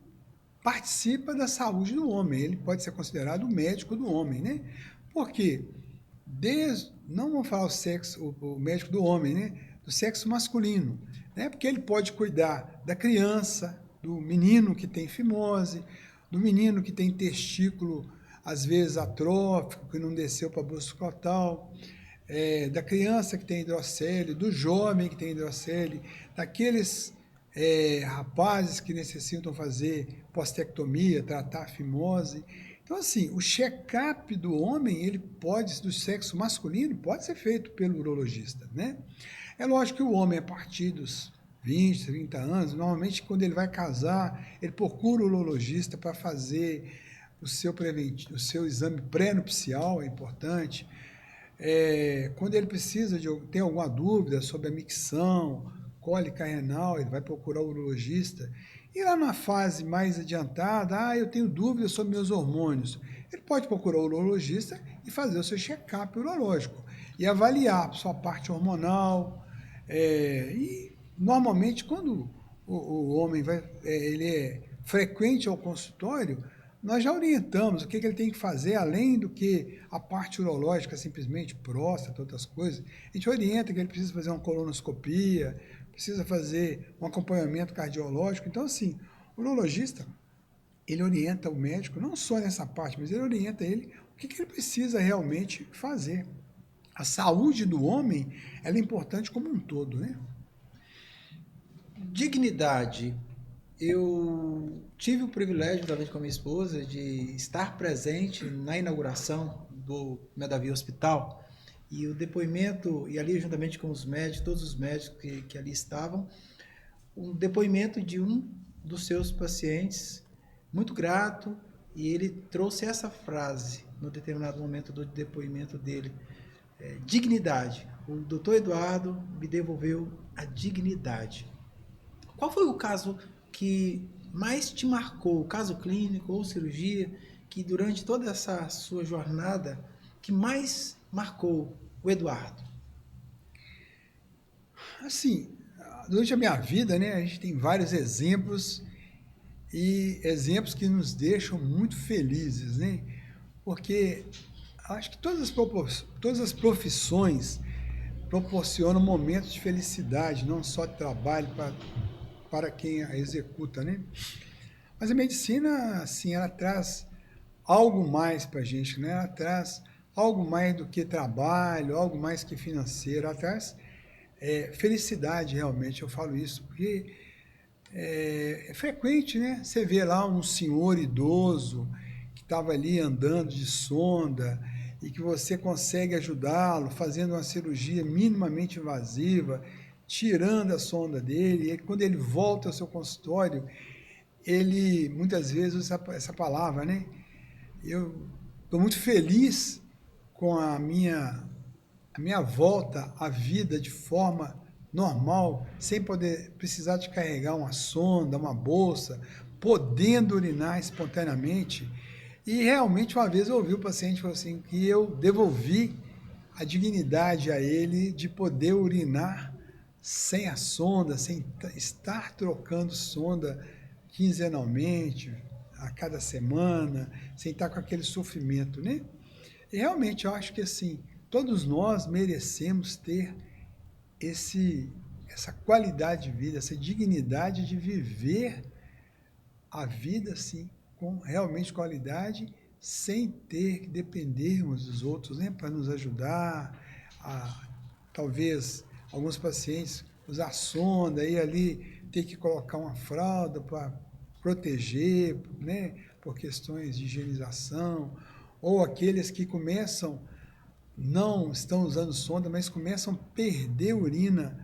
Speaker 2: participa da saúde do homem, ele pode ser considerado o médico do homem, né? Porque não vamos falar o médico do homem, né? Do sexo masculino, né? Porque ele pode cuidar da criança, do menino que tem fimose, do menino que tem testículo às vezes atrófico, que não desceu para a bolsa escrotal, da criança que tem hidrocele, do jovem que tem hidrocele, daqueles rapazes que necessitam fazer postectomia, tratar a fimose. Então, assim, o check-up do homem, do sexo masculino, pode ser feito pelo urologista, né? É lógico que o homem, a partir dos 20, 30 anos, normalmente quando ele vai casar, ele procura o urologista para fazer o seu exame pré-nupcial, é importante. Quando ele tem alguma dúvida sobre a micção, cólica renal, ele vai procurar o urologista. E lá na fase mais adiantada, eu tenho dúvidas sobre meus hormônios. Ele pode procurar o urologista e fazer o seu check-up urológico e avaliar a sua parte hormonal. E normalmente, quando o homem ele é frequente ao consultório, nós já orientamos o que ele tem que fazer, além do que a parte urológica, simplesmente próstata, outras coisas. A gente orienta que ele precisa fazer uma colonoscopia, precisa fazer um acompanhamento cardiológico. Então, assim, o urologista, ele orienta o médico, não só nessa parte, mas ele orienta ele o que ele precisa realmente fazer. A saúde do homem, ela é importante como um todo, né?
Speaker 1: Dignidade. Eu tive o privilégio, juntamente com a minha esposa, de estar presente na inauguração do Medavia Hospital. E o depoimento, e ali juntamente com os médicos, todos os médicos que ali estavam, um depoimento de um dos seus pacientes, muito grato, e ele trouxe essa frase no determinado momento do depoimento dele: dignidade. O doutor Eduardo me devolveu a dignidade. Qual foi o caso que mais te marcou, caso clínico ou cirurgia, que durante toda essa sua jornada, que mais marcou o Eduardo?
Speaker 2: Assim, durante a minha vida, né, a gente tem vários exemplos e exemplos que nos deixam muito felizes, né? Porque acho que todas as profissões proporcionam momentos de felicidade, não só de trabalho para quem a executa, né? Mas a medicina, assim, ela traz algo mais para a gente, né? Ela traz algo mais do que trabalho, algo mais que financeiro, ela traz felicidade realmente, eu falo isso, porque é frequente, né? Você vê lá um senhor idoso que estava ali andando de sonda e que você consegue ajudá-lo fazendo uma cirurgia minimamente invasiva, tirando a sonda dele, e quando ele volta ao seu consultório, ele muitas vezes usa essa palavra, né? Eu estou muito feliz com a minha volta à vida de forma normal, sem poder precisar de carregar uma sonda, uma bolsa, podendo urinar espontaneamente. E realmente uma vez eu ouvi o paciente falar assim que eu devolvi a dignidade a ele de poder urinar sem a sonda, sem estar trocando sonda quinzenalmente, a cada semana, sem estar com aquele sofrimento, né? E realmente eu acho que assim, todos nós merecemos ter essa qualidade de vida, essa dignidade de viver a vida assim, com realmente qualidade, sem ter que dependermos dos outros, né, para nos ajudar, a talvez alguns pacientes usar sonda e ali ter que colocar uma fralda para proteger, né, por questões de higienização, ou aqueles que começam, não estão usando sonda, mas começam a perder urina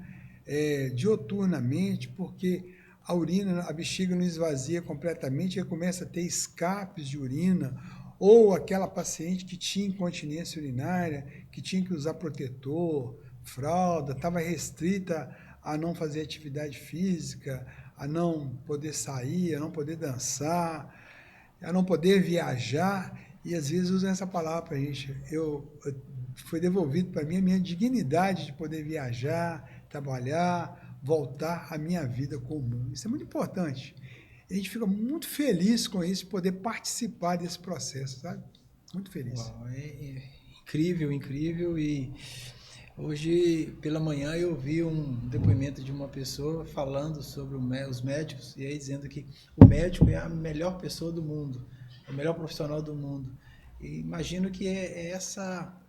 Speaker 2: dioturnamente, porque a urina, a bexiga não esvazia completamente e começa a ter escapes de urina, ou aquela paciente que tinha incontinência urinária, que tinha que usar protetor, fralda, estava restrita a não fazer atividade física, a não poder sair, a não poder dançar, a não poder viajar, e às vezes usam essa palavra para a gente. Foi devolvido para mim a minha dignidade de poder viajar, trabalhar, voltar à minha vida comum. Isso é muito importante. A gente fica muito feliz com isso, de poder participar desse processo, sabe? Muito feliz.
Speaker 1: Uau, é incrível, incrível. E hoje, pela manhã, eu vi um depoimento de uma pessoa falando sobre os médicos, e aí dizendo que o médico é a melhor pessoa do mundo, é o melhor profissional do mundo. E imagino que esse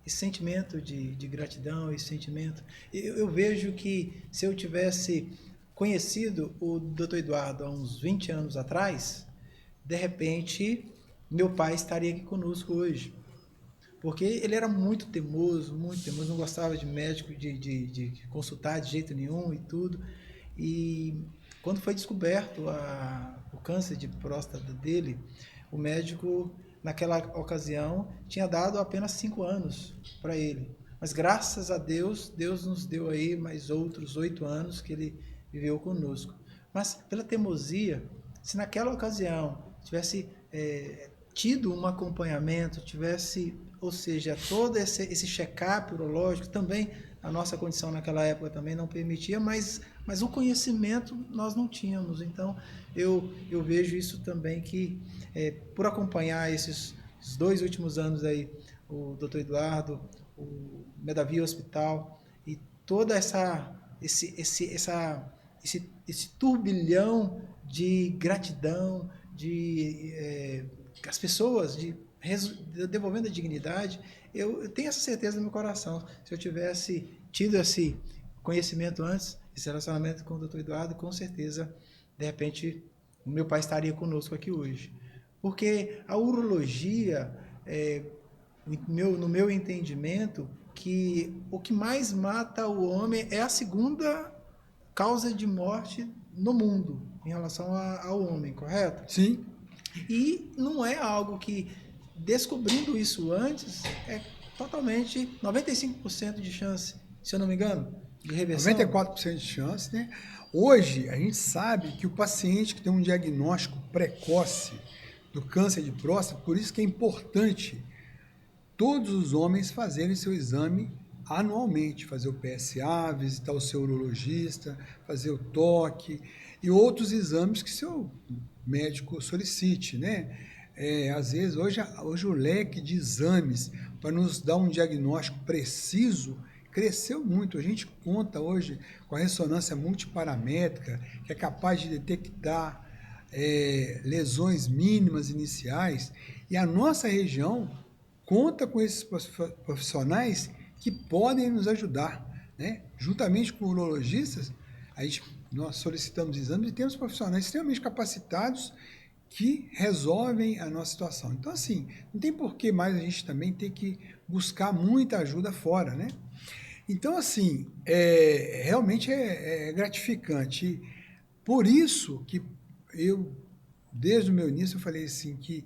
Speaker 1: sentimento de gratidão, esse sentimento. Eu vejo que se eu tivesse conhecido o Dr. Eduardo há uns 20 anos atrás, de repente, meu pai estaria aqui conosco hoje. Porque ele era muito temoso, não gostava de médico, de consultar de jeito nenhum e tudo. E quando foi descoberto o câncer de próstata dele, o médico, naquela ocasião, tinha dado apenas 5 anos para ele. Mas graças a Deus, Deus nos deu aí mais outros 8 anos que ele viveu conosco. Mas pela teimosia, se naquela ocasião tivesse tido um acompanhamento, tivesse ou seja, todo esse check-up urológico também, a nossa condição naquela época também não permitia, mas o conhecimento nós não tínhamos. Então, eu vejo isso também que, por acompanhar esses 2 últimos anos aí, o Dr. Eduardo, o Medavi Hospital e toda esse turbilhão de gratidão, as pessoas devolvendo a dignidade, eu tenho essa certeza no meu coração. Se eu tivesse tido esse conhecimento antes, esse relacionamento com o Dr. Eduardo, com certeza, de repente, o meu pai estaria conosco aqui hoje. Porque a urologia, no meu entendimento, que o que mais mata o homem é a segunda causa de morte no mundo, em relação ao homem, correto?
Speaker 2: Sim.
Speaker 1: E não é algo que, descobrindo isso antes, é totalmente 95% de chance, se eu não me engano, de reversão.
Speaker 2: 94% de chance, né? Hoje, a gente sabe que o paciente que tem um diagnóstico precoce do câncer de próstata, por isso que é importante todos os homens fazerem seu exame anualmente, fazer o PSA, visitar o seu urologista, fazer o toque e outros exames que seu médico solicite, né? Às vezes, hoje o leque de exames para nos dar um diagnóstico preciso cresceu muito. A gente conta hoje com a ressonância multiparamétrica, que é capaz de detectar lesões mínimas iniciais, e a nossa região conta com esses profissionais que podem nos ajudar, né? Juntamente com urologistas, nós solicitamos exames e temos profissionais extremamente capacitados que resolvem a nossa situação. Então, assim, não tem por que mais a gente também ter que buscar muita ajuda fora, né? Então, assim, realmente é gratificante. Por isso que eu, desde o meu início, eu falei assim, que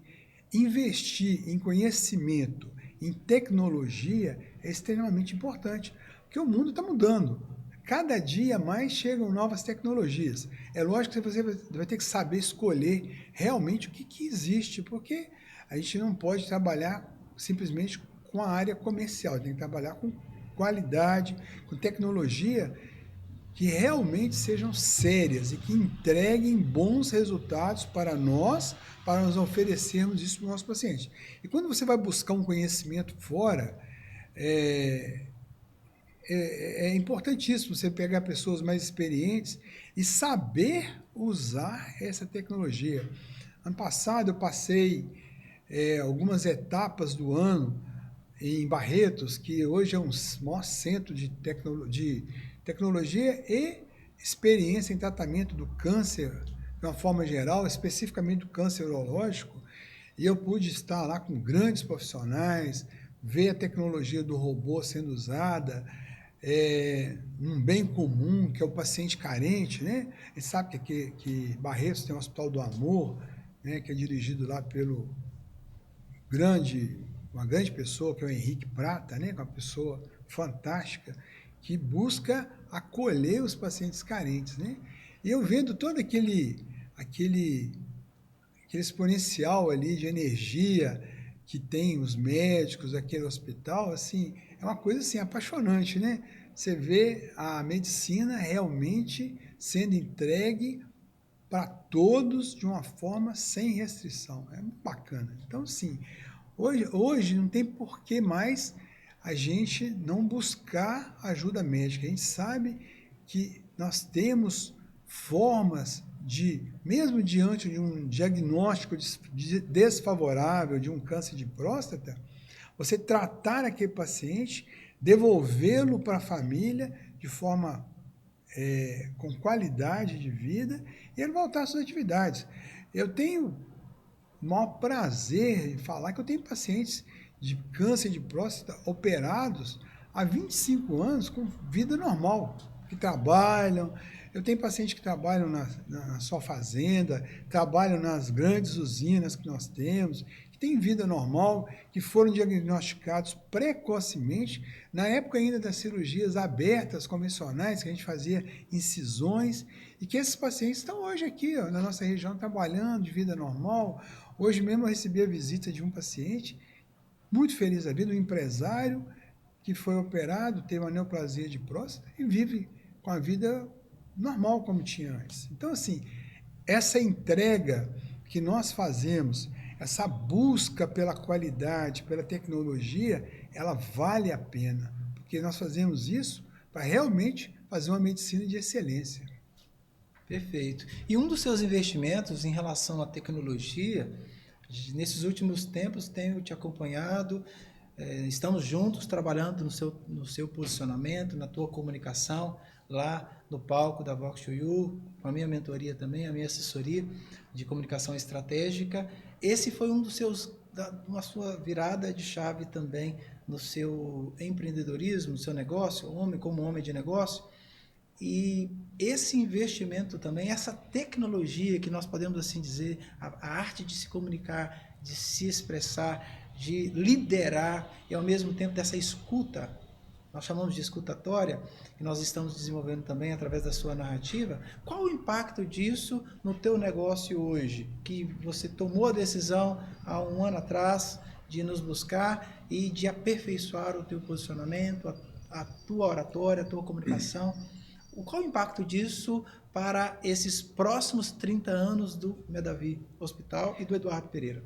Speaker 2: investir em conhecimento, em tecnologia, é extremamente importante, porque o mundo está mudando. Cada dia mais chegam novas tecnologias. É lógico que você vai ter que saber escolher realmente o que existe, porque a gente não pode trabalhar simplesmente com a área comercial, tem que trabalhar com qualidade, com tecnologia que realmente sejam sérias e que entreguem bons resultados para nós oferecermos isso para o nosso paciente. E quando você vai buscar um conhecimento fora, é importantíssimo você pegar pessoas mais experientes e saber usar essa tecnologia. Ano passado eu passei algumas etapas do ano em Barretos, que hoje é um maior centro de tecnologia e experiência em tratamento do câncer, de uma forma geral, especificamente do câncer urológico, e eu pude estar lá com grandes profissionais, ver a tecnologia do robô sendo usada, um bem comum, que é o paciente carente, né? A gente sabe que Barretos tem o Hospital do Amor, né, que é dirigido lá pelo uma grande pessoa, que é o Henrique Prata, né, uma pessoa fantástica, que busca acolher os pacientes carentes, né? E eu vendo todo aquele exponencial ali de energia que tem os médicos, aquele hospital, assim, é uma coisa assim apaixonante, né? Você vê a medicina realmente sendo entregue para todos de uma forma sem restrição. É muito bacana. Então, sim, hoje não tem por que mais a gente não buscar ajuda médica. A gente sabe que nós temos formas mesmo diante de um diagnóstico desfavorável de um câncer de próstata, você tratar aquele paciente, devolvê-lo para a família de forma com qualidade de vida e ele voltar às suas atividades. Eu tenho o maior prazer em falar que eu tenho pacientes de câncer de próstata operados há 25 anos com vida normal, que trabalham. Eu tenho pacientes que trabalham na sua fazenda, trabalham nas grandes usinas que nós temos, que têm vida normal, que foram diagnosticados precocemente, na época ainda das cirurgias abertas, convencionais, que a gente fazia incisões, e que esses pacientes estão hoje aqui, ó, na nossa região, trabalhando de vida normal. Hoje mesmo eu recebi a visita de um paciente muito feliz da vida, um empresário que foi operado, teve uma neoplasia de próstata e vive com a vida normal como tinha antes. Então, assim, essa entrega que nós fazemos, essa busca pela qualidade, pela tecnologia, ela vale a pena, porque nós fazemos isso para realmente fazer uma medicina de excelência.
Speaker 1: Perfeito. E um dos seus investimentos em relação à tecnologia, nesses últimos tempos tenho te acompanhado, estamos juntos trabalhando no seu posicionamento, na tua comunicação, lá no palco da Vox2U, com a minha mentoria também, a minha assessoria de comunicação estratégica. Esse foi uma sua virada de chave também no seu empreendedorismo, no seu negócio, como homem de negócio. E esse investimento também, essa tecnologia que nós podemos assim dizer, a arte de se comunicar, de se expressar, de liderar e ao mesmo tempo dessa escuta, nós chamamos de escutatória, que nós estamos desenvolvendo também através da sua narrativa. Qual o impacto disso no teu negócio hoje? Que você tomou a decisão há um ano atrás de nos buscar e de aperfeiçoar o teu posicionamento, a tua oratória, a tua comunicação. Qual o impacto disso para esses próximos 30 anos do Medavi Hospital e do Eduardo Pereira?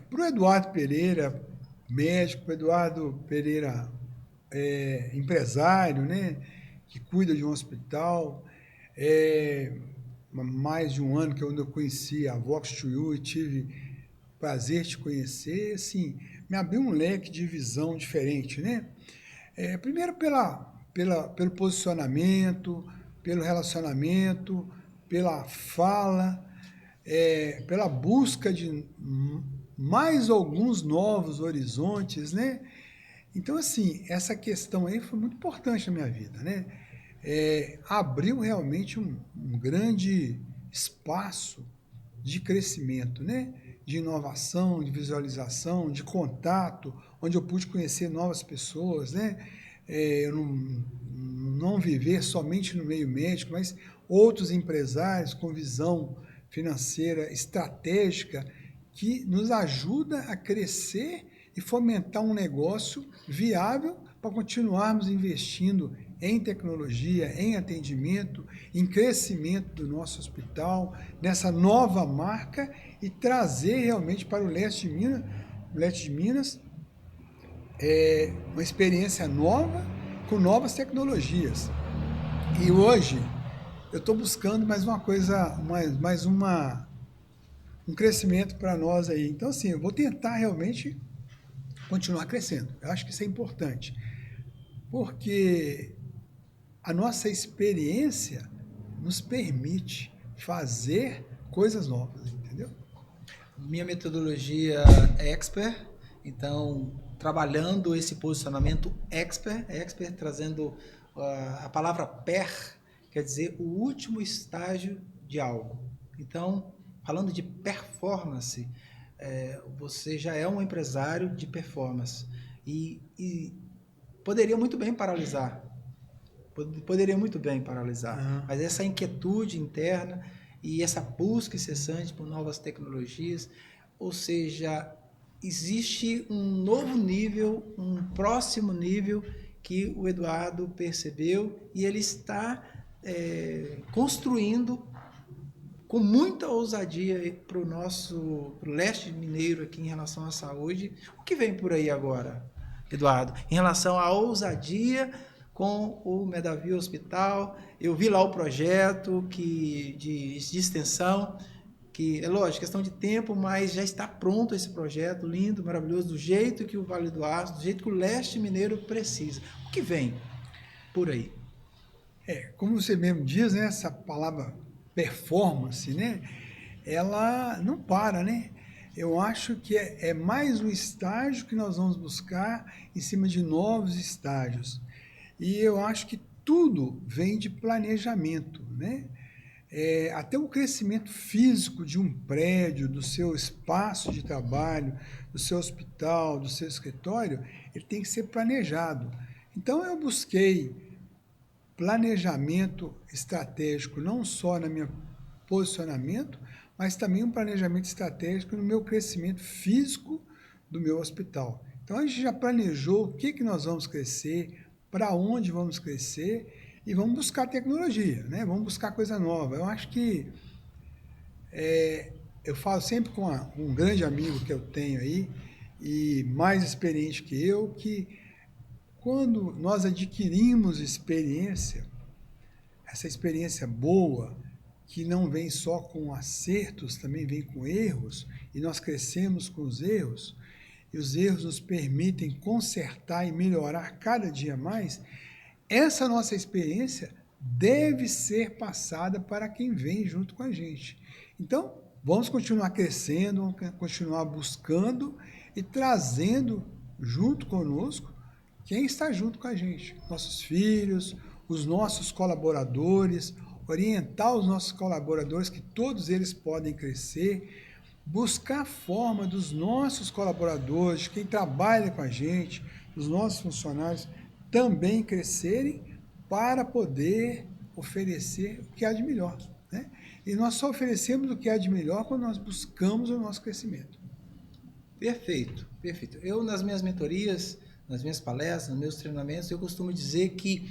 Speaker 2: Para o Eduardo Pereira, médico, para o Eduardo Pereira, empresário, né, que cuida de um hospital, mais de um ano que eu conheci a Vox2U e tive prazer de te conhecer, assim, me abriu um leque de visão diferente, né? Primeiro pelo posicionamento, pelo relacionamento, pela fala, pela busca de mais alguns novos horizontes, né? Então, assim, essa questão aí foi muito importante na minha vida, né? Abriu realmente um grande espaço de crescimento, né? De inovação, de visualização, de contato, onde eu pude conhecer novas pessoas, né? Eu não viver somente no meio médico, mas outros empresários com visão financeira estratégica que nos ajuda a crescer e fomentar um negócio viável para continuarmos investindo em tecnologia, em atendimento, em crescimento do nosso hospital, nessa nova marca e trazer realmente para o leste de Minas, uma experiência nova com novas tecnologias. E hoje eu estou buscando mais uma coisa, um crescimento para nós aí. Então, assim, eu vou tentar realmente continuar crescendo. Eu acho que isso é importante, porque a nossa experiência nos permite fazer coisas novas, entendeu?
Speaker 1: Minha metodologia é expert, então trabalhando esse posicionamento expert trazendo a palavra per, quer dizer o último estágio de algo. Então, falando de performance, você já é um empresário de performance e poderia muito bem paralisar, mas essa inquietude interna e essa busca incessante por novas tecnologias, ou seja, existe um novo nível, um próximo nível que o Eduardo percebeu e ele está construindo com muita ousadia para o nosso leste mineiro aqui em relação à saúde. O que vem por aí agora, Eduardo? Em relação à ousadia com o Medavi Hospital, eu vi lá o projeto de extensão, que é lógico, questão de tempo, mas já está pronto esse projeto, lindo, maravilhoso, do jeito que o Vale do Aço, do jeito que o leste mineiro precisa. O que vem por aí?
Speaker 2: Como você mesmo diz, né, essa palavra performance, né, ela não para, né? Eu acho que é mais um estágio que nós vamos buscar em cima de novos estágios. E eu acho que tudo vem de planejamento, né? Até o crescimento físico de um prédio, do seu espaço de trabalho, do seu hospital, do seu escritório, ele tem que ser planejado. Então, eu busquei planejamento estratégico, não só no meu posicionamento, mas também um planejamento estratégico no meu crescimento físico do meu hospital. Então, a gente já planejou o que nós vamos crescer, para onde vamos crescer e vamos buscar tecnologia, né? Vamos buscar coisa nova. Eu acho que eu falo sempre com um grande amigo que eu tenho aí, e mais experiente que eu, que quando nós adquirimos experiência, essa experiência boa, que não vem só com acertos, também vem com erros, e nós crescemos com os erros, e os erros nos permitem consertar e melhorar cada dia mais, essa nossa experiência deve ser passada para quem vem junto com a gente. Então, vamos continuar crescendo, vamos continuar buscando e trazendo junto conosco quem está junto com a gente, nossos filhos, os nossos colaboradores, orientar os nossos colaboradores que todos eles podem crescer, buscar a forma dos nossos colaboradores, quem trabalha com a gente, dos nossos funcionários, também crescerem para poder oferecer o que há de melhor, né? E nós só oferecemos o que há de melhor quando nós buscamos o nosso crescimento.
Speaker 1: Perfeito, perfeito. Eu, nas minhas mentorias, nas minhas palestras, nos meus treinamentos, eu costumo dizer que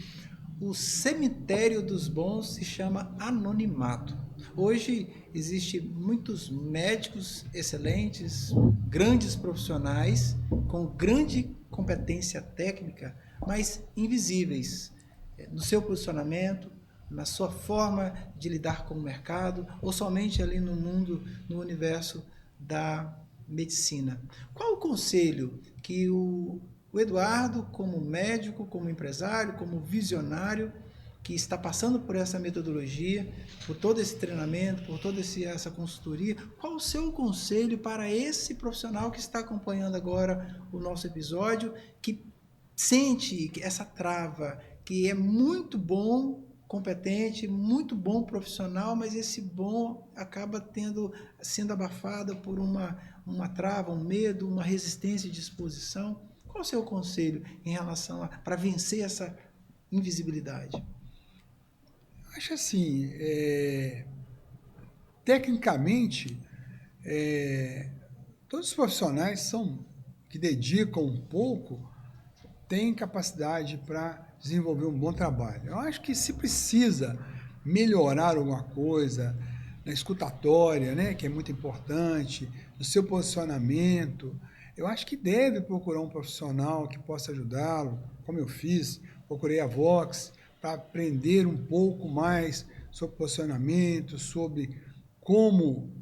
Speaker 1: o cemitério dos bons se chama anonimato. Hoje existem muitos médicos excelentes, grandes profissionais, com grande competência técnica, mas invisíveis no seu posicionamento, na sua forma de lidar com o mercado, ou somente ali no mundo, no universo da medicina. Qual o conselho que o Eduardo, como médico, como empresário, como visionário, que está passando por essa metodologia, por todo esse treinamento, por toda essa consultoria, qual o seu conselho para esse profissional que está acompanhando agora o nosso episódio, que sente essa trava, que é muito bom, competente, muito bom profissional, mas esse bom acaba sendo abafado por uma trava, um medo, uma resistência de exposição? Qual o seu conselho em relação para vencer essa invisibilidade?
Speaker 2: Acho assim, tecnicamente, todos os profissionais que dedicam um pouco têm capacidade para desenvolver um bom trabalho. Eu acho que se precisa melhorar alguma coisa na escutatória, né, que é muito importante, no seu posicionamento, eu acho que deve procurar um profissional que possa ajudá-lo, como eu fiz, procurei a Vox para aprender um pouco mais sobre posicionamento, sobre como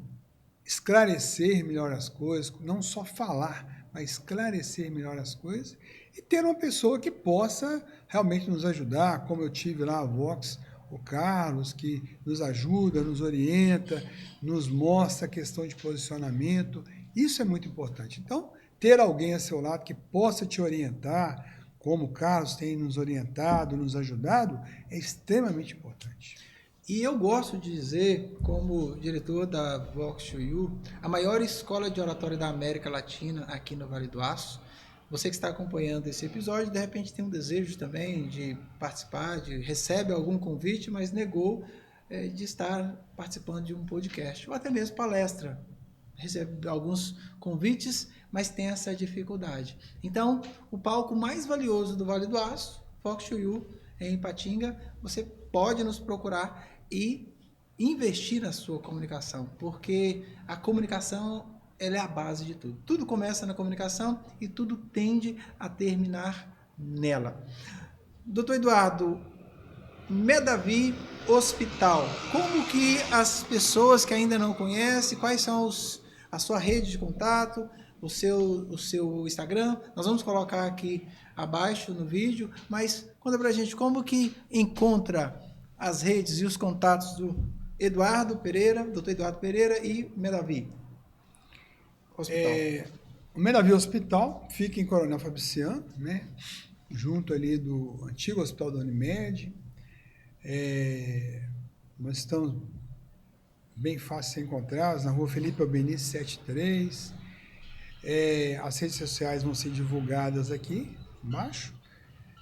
Speaker 2: esclarecer melhor as coisas, não só falar, mas esclarecer melhor as coisas, e ter uma pessoa que possa realmente nos ajudar, como eu tive lá a Vox, o Carlos, que nos ajuda, nos orienta, nos mostra a questão de posicionamento. Isso é muito importante. Então, ter alguém a seu lado que possa te orientar, como o Carlos tem nos orientado, nos ajudado, é extremamente importante.
Speaker 1: E eu gosto de dizer, como diretor da Vox to You, a maior escola de oratória da América Latina aqui no Vale do Aço. Você que está acompanhando esse episódio, de repente tem um desejo também de participar, recebe algum convite, mas negou de estar participando de um podcast, ou até mesmo palestra. Recebe alguns convites, mas tem essa dificuldade. Então, o palco mais valioso do Vale do Aço, Vox to You, em Ipatinga, você pode nos procurar e investir na sua comunicação, porque a comunicação ela é a base de tudo. Tudo começa na comunicação e tudo tende a terminar nela. Doutor Eduardo, Medavi Hospital, como que as pessoas que ainda não conhecem, quais são a sua rede de contato, o seu Instagram, nós vamos colocar aqui abaixo no vídeo, mas conta pra gente como que encontra as redes e os contatos do Eduardo Pereira, Dr. Eduardo Pereira e Medavi Hospital.
Speaker 2: O Medavi Hospital fica em Coronel Fabriciano, né? Junto ali do antigo Hospital da Unimed. Nós estamos bem fácil de ser encontrados, na rua Felipe Albeniz 73. As redes sociais vão ser divulgadas aqui embaixo.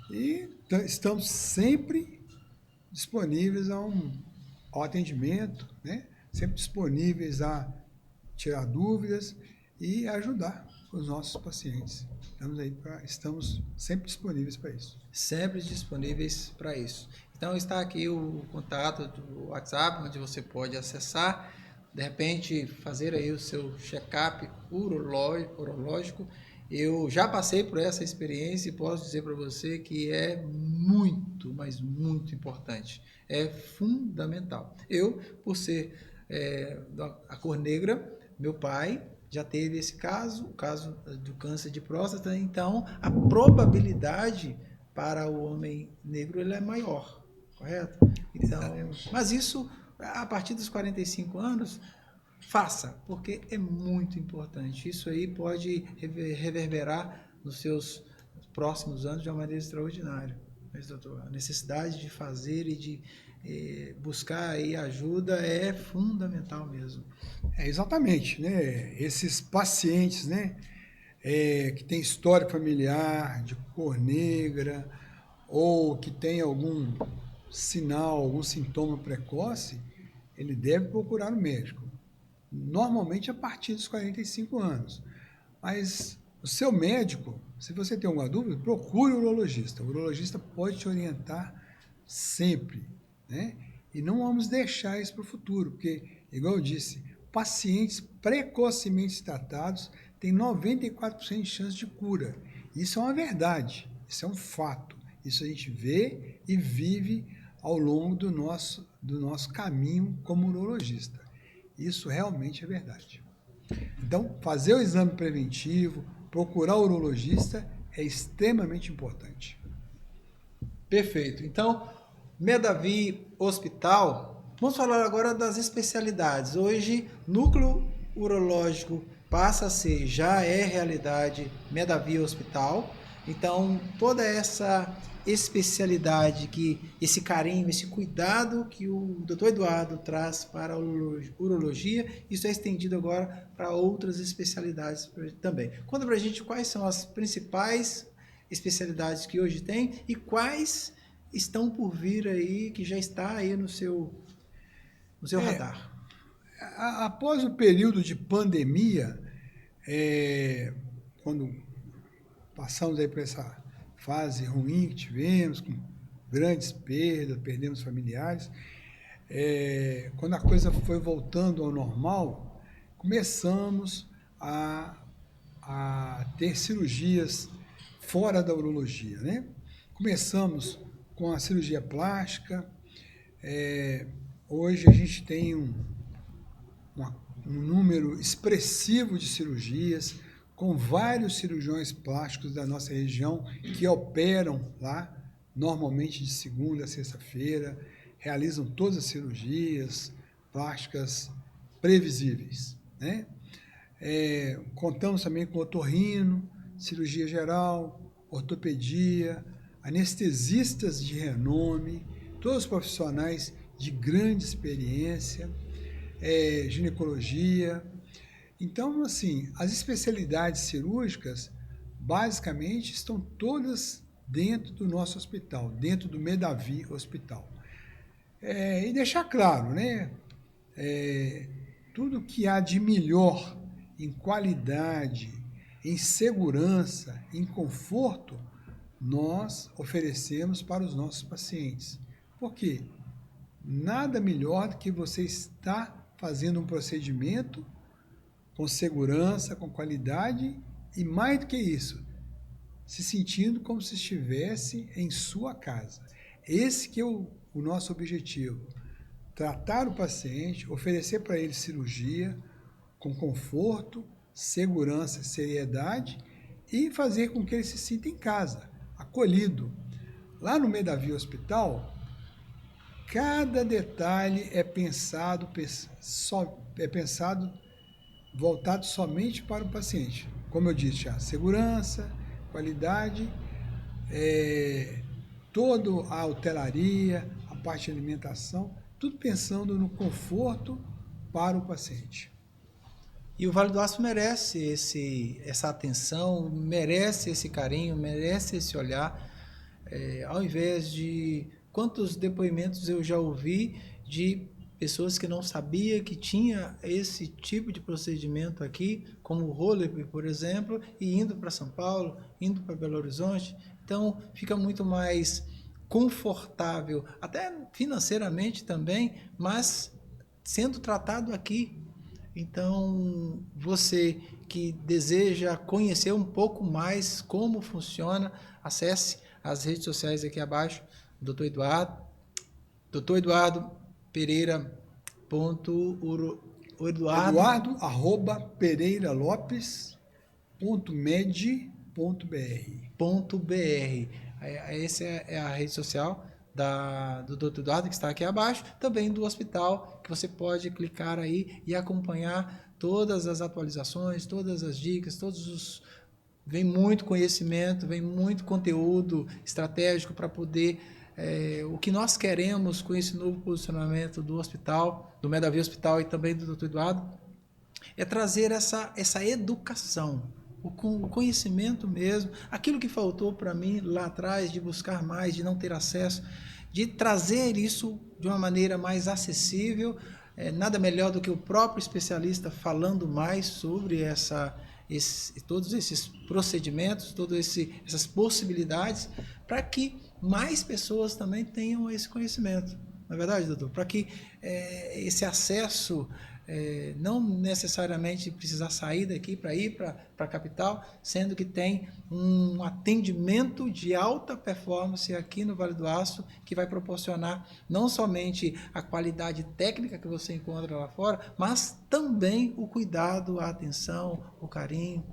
Speaker 2: E estamos sempre disponíveis ao atendimento, né? Sempre disponíveis a tirar dúvidas e ajudar. os nossos pacientes. Estamos sempre disponíveis para isso.
Speaker 1: Sempre disponíveis para isso. Então está aqui o contato do WhatsApp, onde você pode acessar, de repente fazer aí o seu check-up urológico. Eu já passei por essa experiência e posso dizer para você que é muito, mas muito importante. É fundamental. Eu, por ser a cor negra, meu pai já teve esse caso, o caso do câncer de próstata, então a probabilidade para o homem negro ele é maior, correto? Então, mas isso, a partir dos 45 anos, faça, porque é muito importante. Isso aí pode reverberar nos seus próximos anos de uma maneira extraordinária. Mas, doutor, a necessidade de fazer e de buscar aí ajuda é fundamental mesmo.
Speaker 2: Exatamente, né? Esses pacientes, né, que tem história familiar de cor negra ou que tem algum sinal, algum sintoma precoce, ele deve procurar o médico. Normalmente a partir dos 45 anos. Mas o seu médico, se você tem alguma dúvida, procure o urologista. O urologista pode te orientar sempre, né? E não vamos deixar isso para o futuro, porque, igual eu disse, pacientes precocemente tratados têm 94% de chance de cura. Isso é uma verdade, isso é um fato. Isso a gente vê e vive ao longo do nosso caminho como urologista. Isso realmente é verdade. Então, fazer o exame preventivo, procurar o urologista é extremamente importante.
Speaker 1: Perfeito. Então, Medavi Hospital, vamos falar agora das especialidades. Hoje, núcleo urológico passa a ser, já é realidade, Medavi Hospital. Então, toda essa especialidade, esse carinho, esse cuidado que o Dr. Eduardo traz para a urologia, isso é estendido agora para outras especialidades também. Conta para a gente quais são as principais especialidades que hoje tem e quais estão por vir aí, que já está aí no seu radar.
Speaker 2: Após o período de pandemia, quando passamos aí por essa fase ruim que tivemos, com grandes perdas, perdemos familiares, quando a coisa foi voltando ao normal, começamos a ter cirurgias fora da urologia, né? Começamos com a cirurgia plástica. Hoje a gente tem um número expressivo de cirurgias, com vários cirurgiões plásticos da nossa região que operam lá, normalmente de segunda a sexta-feira, realizam todas as cirurgias plásticas previsíveis, né? Contamos também com otorrino, cirurgia geral, ortopedia, anestesistas de renome, todos os profissionais de grande experiência, ginecologia. Então, assim, as especialidades cirúrgicas, basicamente, estão todas dentro do nosso hospital, dentro do Medavi Hospital. E deixar claro, né? Tudo que há de melhor em qualidade, em segurança, em conforto, nós oferecemos para os nossos pacientes. Por quê? Nada melhor do que você estar fazendo um procedimento com segurança, com qualidade e, mais do que isso, se sentindo como se estivesse em sua casa. Esse que é o nosso objetivo. Tratar o paciente, oferecer para ele cirurgia com conforto, segurança, seriedade e fazer com que ele se sinta em casa, acolhido. Lá no Medavi Hospital, cada detalhe é pensado voltado somente para o paciente. Como eu disse já, segurança, qualidade, toda a hotelaria, a parte de alimentação, tudo pensando no conforto para o paciente.
Speaker 1: E o Vale do Aço merece essa atenção, merece esse carinho, merece esse olhar, ao invés de quantos depoimentos eu já ouvi de pessoas que não sabiam que tinha esse tipo de procedimento aqui, como o roller, por exemplo, e indo para São Paulo, indo para Belo Horizonte. Então, fica muito mais confortável, até financeiramente também, mas sendo tratado aqui. Então, você que deseja conhecer um pouco mais como funciona, acesse as redes sociais aqui abaixo, Dr. Eduardo, Dr. Eduardo Pereira.
Speaker 2: Eduardo@pereiralopes.med.br.
Speaker 1: Essa é a rede social do Dr. Eduardo, que está aqui abaixo, também do hospital, que você pode clicar aí e acompanhar todas as atualizações, todas as dicas, vem muito conhecimento, vem muito conteúdo estratégico para poder o que nós queremos com esse novo posicionamento do hospital, do Medavie Hospital e também do Dr. Eduardo, é trazer essa educação, o conhecimento mesmo, aquilo que faltou para mim lá atrás, de buscar mais, de não ter acesso, de trazer isso de uma maneira mais acessível, nada melhor do que o próprio especialista falando mais sobre todos esses procedimentos, todas essas possibilidades, para que mais pessoas também tenham esse conhecimento. Não é verdade, doutor? Para que esse acesso não necessariamente precisar sair daqui para ir para a capital, sendo que tem um atendimento de alta performance aqui no Vale do Aço, que vai proporcionar não somente a qualidade técnica que você encontra lá fora, mas também o cuidado, a atenção, o carinho.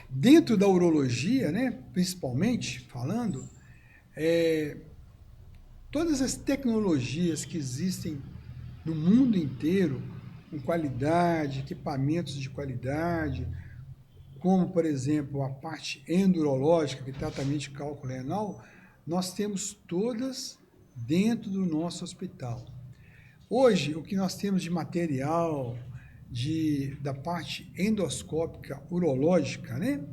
Speaker 2: Dentro da urologia, né, principalmente falando, todas as tecnologias que existem no mundo inteiro, com qualidade, equipamentos de qualidade, como, por exemplo, a parte endurológica, que é tratamento de cálculo renal, nós temos todas dentro do nosso hospital. Hoje, o que nós temos de material, da parte endoscópica urológica, né?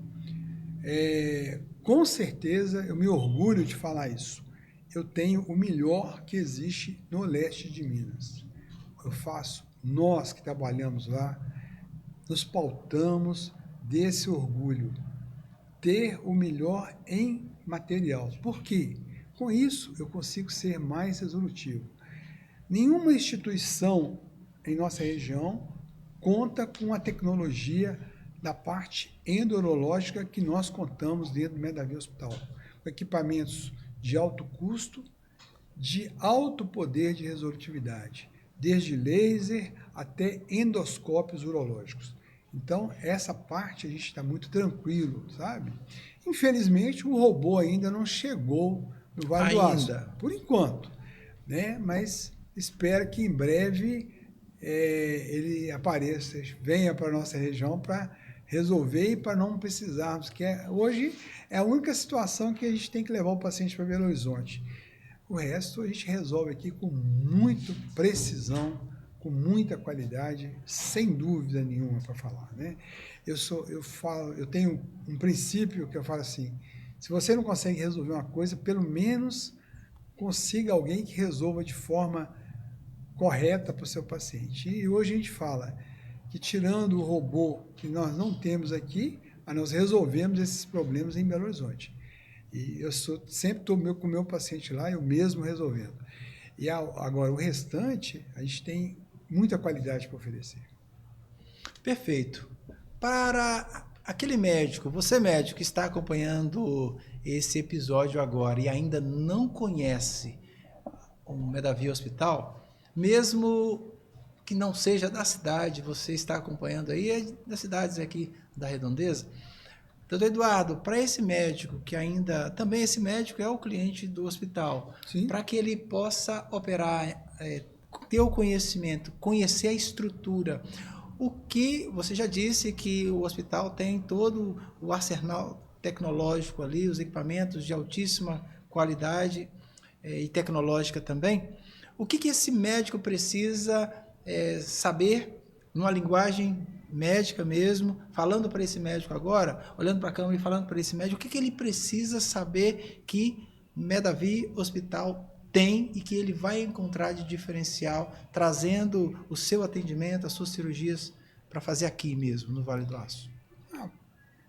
Speaker 2: Com certeza, eu me orgulho de falar isso. Eu tenho o melhor que existe no leste de Minas. Nós que trabalhamos lá, nos pautamos desse orgulho, ter o melhor em material. Por quê? Com isso, eu consigo ser mais resolutivo. Nenhuma instituição em nossa região conta com a tecnologia da parte endurológica que nós contamos dentro do Medavie Hospital. Com equipamentos de alto custo, de alto poder de resolutividade, desde laser até endoscópios urológicos. Então, essa parte a gente está muito tranquilo, sabe? Infelizmente, o robô ainda não chegou no Vale do Aço, por enquanto, né? Mas espero que em breve ele apareça, venha para a nossa região para resolver e para não precisarmos, hoje é a única situação que a gente tem que levar o paciente para Belo Horizonte. O resto a gente resolve aqui com muita precisão, com muita qualidade, sem dúvida nenhuma para falar, né? Eu tenho um princípio que eu falo assim: se você não consegue resolver uma coisa, pelo menos consiga alguém que resolva de forma correta para o seu paciente. E hoje a gente fala que, tirando o robô que nós não temos aqui, nós resolvemos esses problemas em Belo Horizonte. E eu sempre estou com o meu paciente lá, eu mesmo resolvendo. E agora, o restante, a gente tem muita qualidade para oferecer.
Speaker 1: Perfeito. Para aquele médico, você médico que está acompanhando esse episódio agora e ainda não conhece o Medavie Hospital, mesmo que não seja da cidade, você está acompanhando aí, é das cidades aqui da Redondeza. Doutor Eduardo, para esse médico que ainda... Também esse médico é o cliente do hospital. Para que ele possa operar, ter o conhecimento, conhecer a estrutura. O que você já disse que o hospital tem todo o arsenal tecnológico ali, os equipamentos de altíssima qualidade e tecnológica também. O que esse médico precisa saber, numa linguagem médica mesmo, falando para esse médico agora, olhando para a câmera e falando para esse médico, o que ele precisa saber que Medavie Hospital tem e que ele vai encontrar de diferencial, trazendo o seu atendimento, as suas cirurgias para fazer aqui mesmo, no Vale do Aço?
Speaker 2: Ah,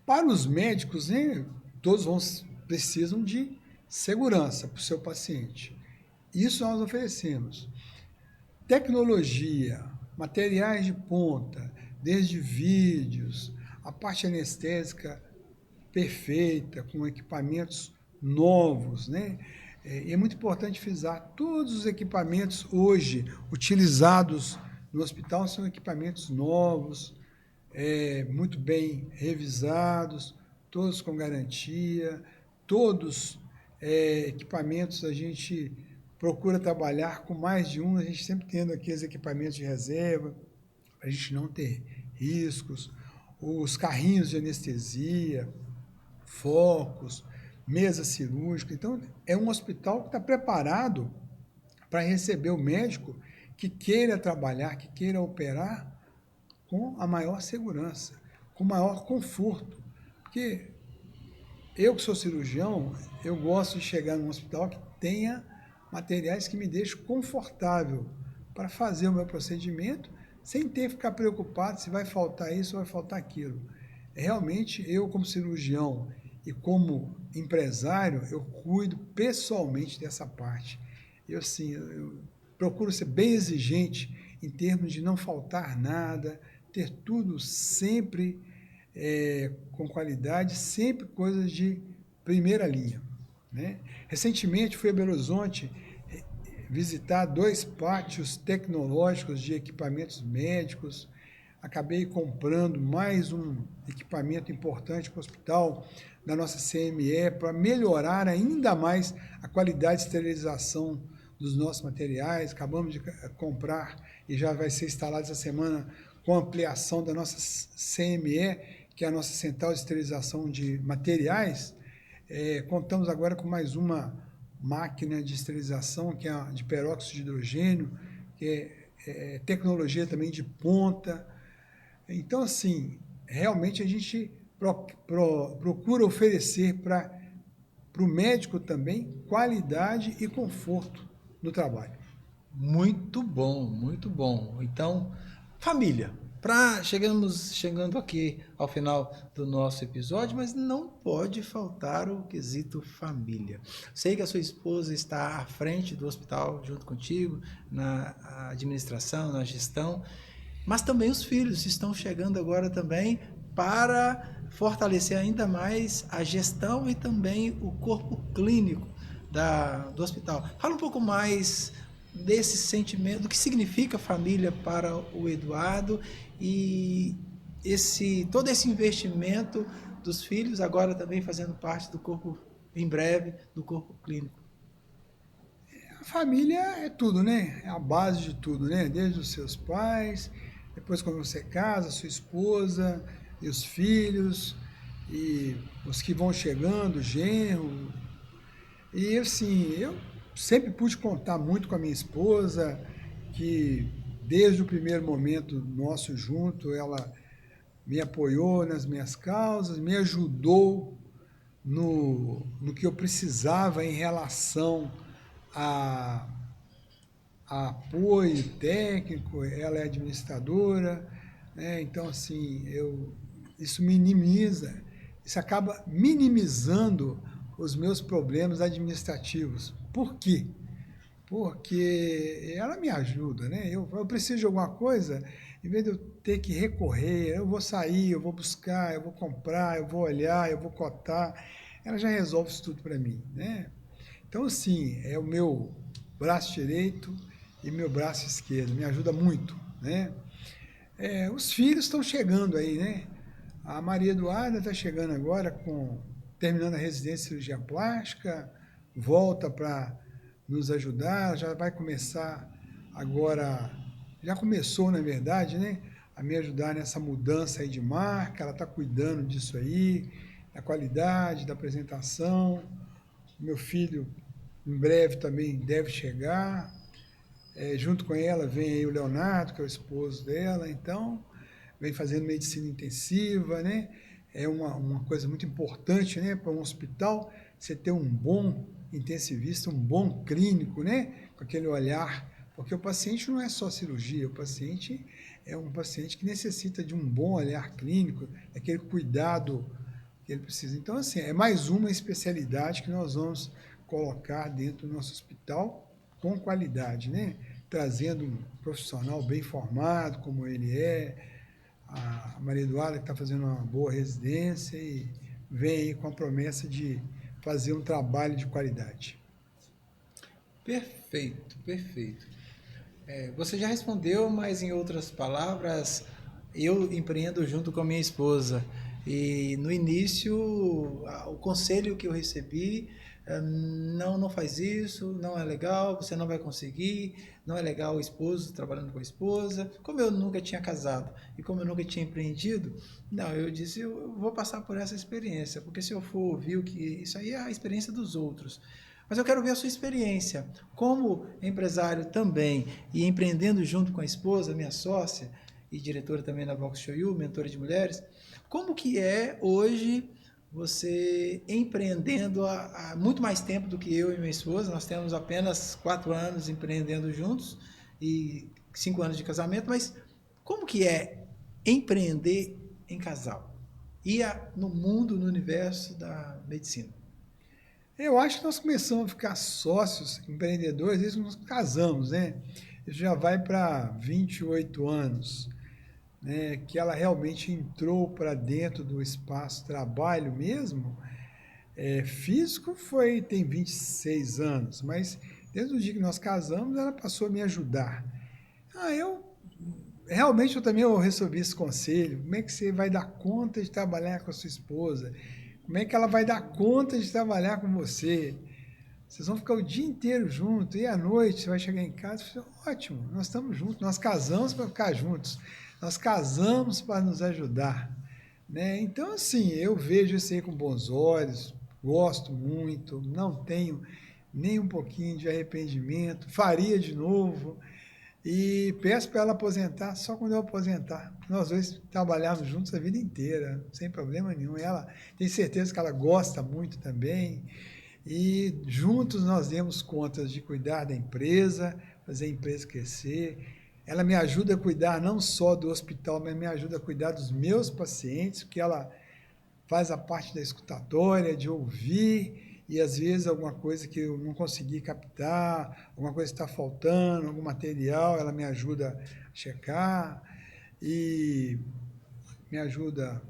Speaker 2: para os médicos, né, todos precisam de segurança para o seu paciente. Isso nós oferecemos. Tecnologia, materiais de ponta, desde vídeos, a parte anestésica perfeita, com equipamentos novos, né? E é muito importante frisar, todos os equipamentos hoje utilizados no hospital são equipamentos novos, muito bem revisados, todos com garantia, todos equipamentos a gente procura trabalhar com mais de um, a gente sempre tendo aqui os equipamentos de reserva, para a gente não ter riscos, os carrinhos de anestesia, focos, mesa cirúrgica. Então, é um hospital que está preparado para receber o médico que queira trabalhar, que queira operar com a maior segurança, com o maior conforto. Porque eu que sou cirurgião, eu gosto de chegar num hospital que tenha materiais que me deixem confortável para fazer o meu procedimento, sem ter que ficar preocupado se vai faltar isso ou vai faltar aquilo. Realmente, eu como cirurgião e como empresário, eu cuido pessoalmente dessa parte. Eu procuro ser bem exigente em termos de não faltar nada, ter tudo sempre com qualidade, sempre coisas de primeira linha, né? Recentemente fui a Belo Horizonte visitar 2 pátios tecnológicos de equipamentos médicos, acabei comprando mais um equipamento importante para o hospital da nossa CME para melhorar ainda mais a qualidade de esterilização dos nossos materiais. Acabamos de comprar e já vai ser instalado essa semana com ampliação da nossa CME, que é a nossa Central de Esterilização de Materiais. Contamos agora com mais uma máquina de esterilização, que é a de peróxido de hidrogênio, que é tecnologia também de ponta. Então, assim, realmente a gente procura oferecer para o médico também qualidade e conforto no trabalho.
Speaker 1: Muito bom, muito bom. Então, família. Chegando aqui ao final do nosso episódio, mas não pode faltar o quesito família. Sei que a sua esposa está à frente do hospital junto contigo, na administração, na gestão, mas também os filhos estão chegando agora também para fortalecer ainda mais a gestão e também o corpo clínico do hospital. Fala um pouco mais desse sentimento, do que significa família para o Eduardo e todo esse investimento dos filhos agora também fazendo parte do corpo, em breve, do corpo clínico.
Speaker 2: A família é tudo, né? É a base de tudo, né? Desde os seus pais, depois quando você casa, sua esposa e os filhos, e os que vão chegando, genro. E assim, eu sempre pude contar muito com a minha esposa, que desde o primeiro momento nosso junto, ela me apoiou nas minhas causas, me ajudou no que eu precisava em relação a apoio técnico, ela é administradora, né? Então, assim, isso minimiza, isso acaba minimizando os meus problemas administrativos. Por quê? Porque ela me ajuda, né? Eu preciso de alguma coisa, em vez de eu ter que recorrer, eu vou sair, eu vou buscar, eu vou comprar, eu vou olhar, eu vou cotar, ela já resolve isso tudo para mim, né? Então, assim, é o meu braço direito e meu braço esquerdo, me ajuda muito, né? Os filhos estão chegando aí, né? A Maria Eduarda está chegando agora, terminando a residência de cirurgia plástica, volta para nos ajudar, já vai começar agora, já começou, na verdade, né? A me ajudar nessa mudança aí de marca, ela está cuidando disso aí, da qualidade, da apresentação. Meu filho, em breve, também deve chegar. Junto com ela vem aí o Leonardo, que é o esposo dela, então vem fazendo medicina intensiva, né? É uma coisa muito importante, né, para um hospital, você ter um bom intensivista, um bom clínico, né? Com aquele olhar, porque o paciente não é só cirurgia, o paciente é um paciente que necessita de um bom olhar clínico, aquele cuidado que ele precisa. Então, assim, é mais uma especialidade que nós vamos colocar dentro do nosso hospital com qualidade, né? Trazendo um profissional bem formado, como ele é, a Maria Eduarda que está fazendo uma boa residência e vem aí com a promessa de fazer um trabalho de qualidade.
Speaker 1: Perfeito, perfeito. Você já respondeu, mas em outras palavras, eu empreendo junto com a minha esposa. E no início, o conselho que eu recebi, não faz isso, não é legal, você não vai conseguir, não é legal o esposo trabalhando com a esposa. Como eu nunca tinha casado e como eu nunca tinha empreendido, não, eu disse, eu vou passar por essa experiência, porque se eu for ouvir o que isso aí é a experiência dos outros. Mas eu quero ver a sua experiência como empresário também e empreendendo junto com a esposa, minha sócia e diretora também da Vox Show You, mentora de mulheres. Como que é hoje você empreendendo há muito mais tempo do que eu e minha esposa? Nós temos apenas 4 anos empreendendo juntos e 5 anos de casamento, mas como que é empreender em casal? E no mundo, no universo da medicina?
Speaker 2: Eu acho que nós começamos a ficar sócios, empreendedores, desde que nós casamos, né? Isso já vai para 28 anos, né? Que ela realmente entrou para dentro do espaço trabalho mesmo. Físico tem 26 anos, mas desde o dia que nós casamos, ela passou a me ajudar. Realmente eu também recebi esse conselho. Como é que você vai dar conta de trabalhar com a sua esposa? Como é que ela vai dar conta de trabalhar com você? Vocês vão ficar o dia inteiro juntos, e à noite você vai chegar em casa e fala, ótimo, nós estamos juntos, nós casamos para ficar juntos, nós casamos para nos ajudar. Né? Então, assim, eu vejo isso aí com bons olhos, gosto muito, não tenho nem um pouquinho de arrependimento, faria de novo. E peço para ela aposentar só quando eu aposentar. Nós dois trabalhamos juntos a vida inteira, sem problema nenhum. Ela tem certeza que ela gosta muito também. E juntos nós demos conta de cuidar da empresa, fazer a empresa crescer. Ela me ajuda a cuidar não só do hospital, mas me ajuda a cuidar dos meus pacientes, porque ela faz a parte da escutatória, de ouvir, e às vezes alguma coisa que eu não consegui captar, alguma coisa está faltando, algum material, ela me ajuda a checar e me ajuda.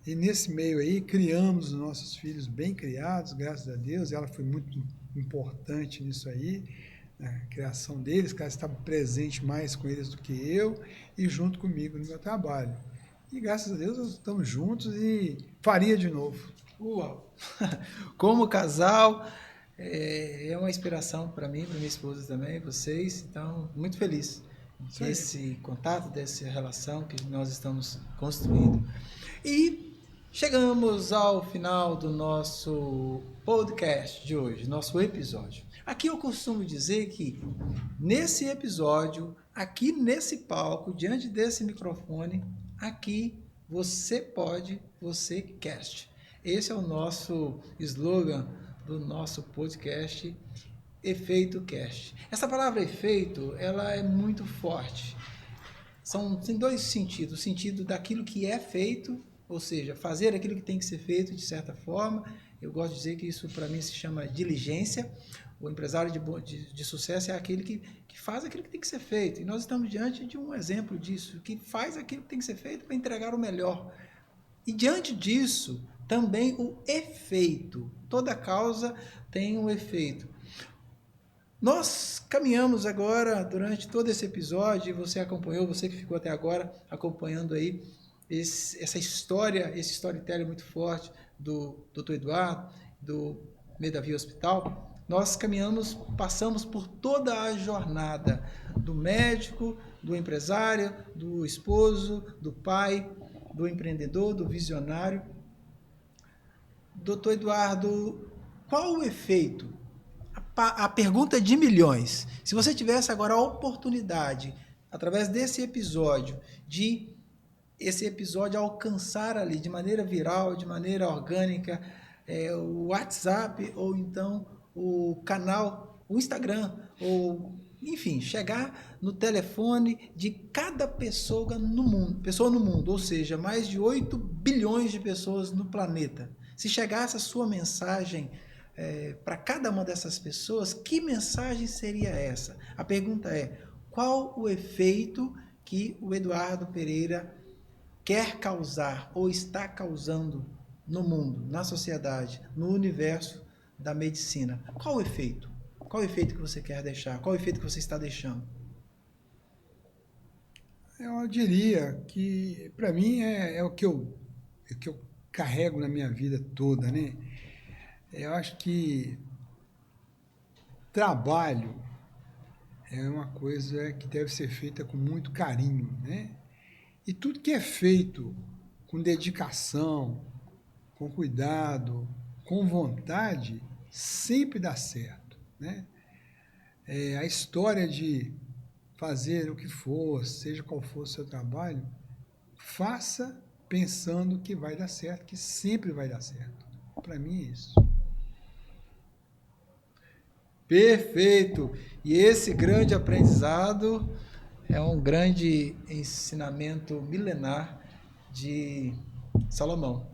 Speaker 2: E nesse meio aí, criamos os nossos filhos bem criados, graças a Deus, ela foi muito importante nisso aí, na criação deles, que ela estava presente mais com eles do que eu, e junto comigo no meu trabalho. E graças a Deus nós estamos juntos e faria de novo.
Speaker 1: Uau! Como casal, é uma inspiração para mim, para minha esposa também, vocês. Então, muito feliz desse contato, dessa relação que nós estamos construindo. E chegamos ao final do nosso podcast de hoje, nosso episódio. Aqui eu costumo dizer que nesse episódio, aqui nesse palco, diante desse microfone, aqui você pode, você cast. Esse é o nosso slogan do nosso podcast, Efeito Cast. Essa palavra efeito, ela é muito forte. Tem 2 sentidos. O sentido daquilo que é feito, ou seja, fazer aquilo que tem que ser feito de certa forma. Eu gosto de dizer que isso para mim se chama diligência. O empresário de sucesso é aquele que faz aquilo que tem que ser feito. E nós estamos diante de um exemplo disso, que faz aquilo que tem que ser feito para entregar o melhor. E diante disso, também o efeito. Toda causa tem um efeito. Nós caminhamos agora, durante todo esse episódio, e você acompanhou, você que ficou até agora acompanhando aí essa história, esse storytelling muito forte do Dr. Eduardo, do Medavia Hospital. Nós caminhamos, passamos por toda a jornada do médico, do empresário, do esposo, do pai, do empreendedor, do visionário. Doutor Eduardo, qual o efeito? A pergunta de milhões. Se você tivesse agora a oportunidade, através desse episódio, de esse episódio alcançar ali de maneira viral, de maneira orgânica, o WhatsApp ou então o canal, o Instagram, ou enfim, chegar no telefone de cada pessoa no mundo, ou seja, mais de 8 bilhões de pessoas no planeta. Se chegasse a sua mensagem para cada uma dessas pessoas, que mensagem seria essa? A pergunta é: qual o efeito que o Eduardo Pereira quer causar ou está causando no mundo, na sociedade, no universo da medicina? Qual o efeito? Qual o efeito que você quer deixar? Qual o efeito que você está deixando?
Speaker 2: Eu diria que, para mim, é o que eu carrego na minha vida toda, né? Eu acho que trabalho é uma coisa que deve ser feita com muito carinho, né? E tudo que é feito com dedicação, com cuidado, com vontade, sempre dá certo, né? A história de fazer o que for, seja qual for o seu trabalho, faça pensando que vai dar certo, que sempre vai dar certo. Para mim é isso.
Speaker 1: Perfeito! E esse grande aprendizado é um grande ensinamento milenar de Salomão.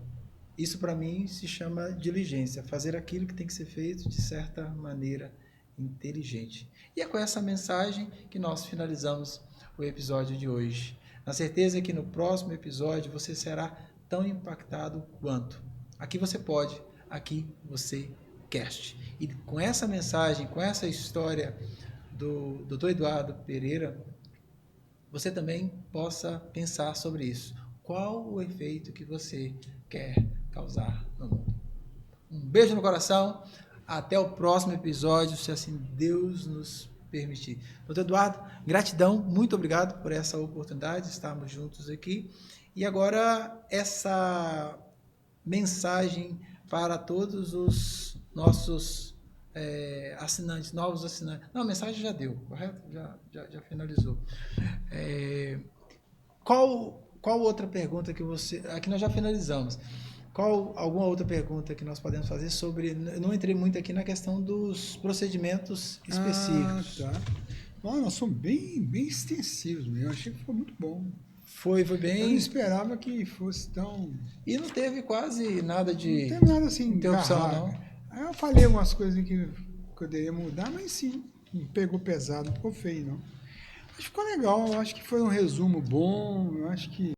Speaker 1: Isso para mim se chama diligência, fazer aquilo que tem que ser feito de certa maneira inteligente. E é com essa mensagem que nós finalizamos o episódio de hoje. Na certeza que no próximo episódio você será tão impactado quanto. Aqui você pode, aqui você cast. E com essa mensagem, com essa história do Dr. Eduardo Pereira, você também possa pensar sobre isso. Qual o efeito que você quer causar no mundo? Um beijo no coração. Até o próximo episódio, se assim Deus nos permitir. Doutor Eduardo, gratidão, muito obrigado por essa oportunidade de estarmos juntos aqui. E agora, essa mensagem para todos os nossos assinantes, novos assinantes. Não, a mensagem já deu, correto? Já finalizou. Qual outra pergunta que você... Aqui nós já finalizamos. Alguma outra pergunta que nós podemos fazer sobre... Eu não entrei muito aqui na questão dos procedimentos específicos.
Speaker 2: Ah, tá. Bom, nós somos bem extensivos mesmo. Eu achei que foi muito bom.
Speaker 1: Foi
Speaker 2: Eu não
Speaker 1: bem...
Speaker 2: esperava que fosse tão...
Speaker 1: E não teve quase nada de...
Speaker 2: Não tem nada assim,
Speaker 1: interrupção,
Speaker 2: garrado.
Speaker 1: não.
Speaker 2: Aí eu falei algumas coisas que poderia mudar, mas sim, não pegou pesado, não ficou feio, não. Acho que ficou legal, eu acho que foi um resumo bom, eu acho que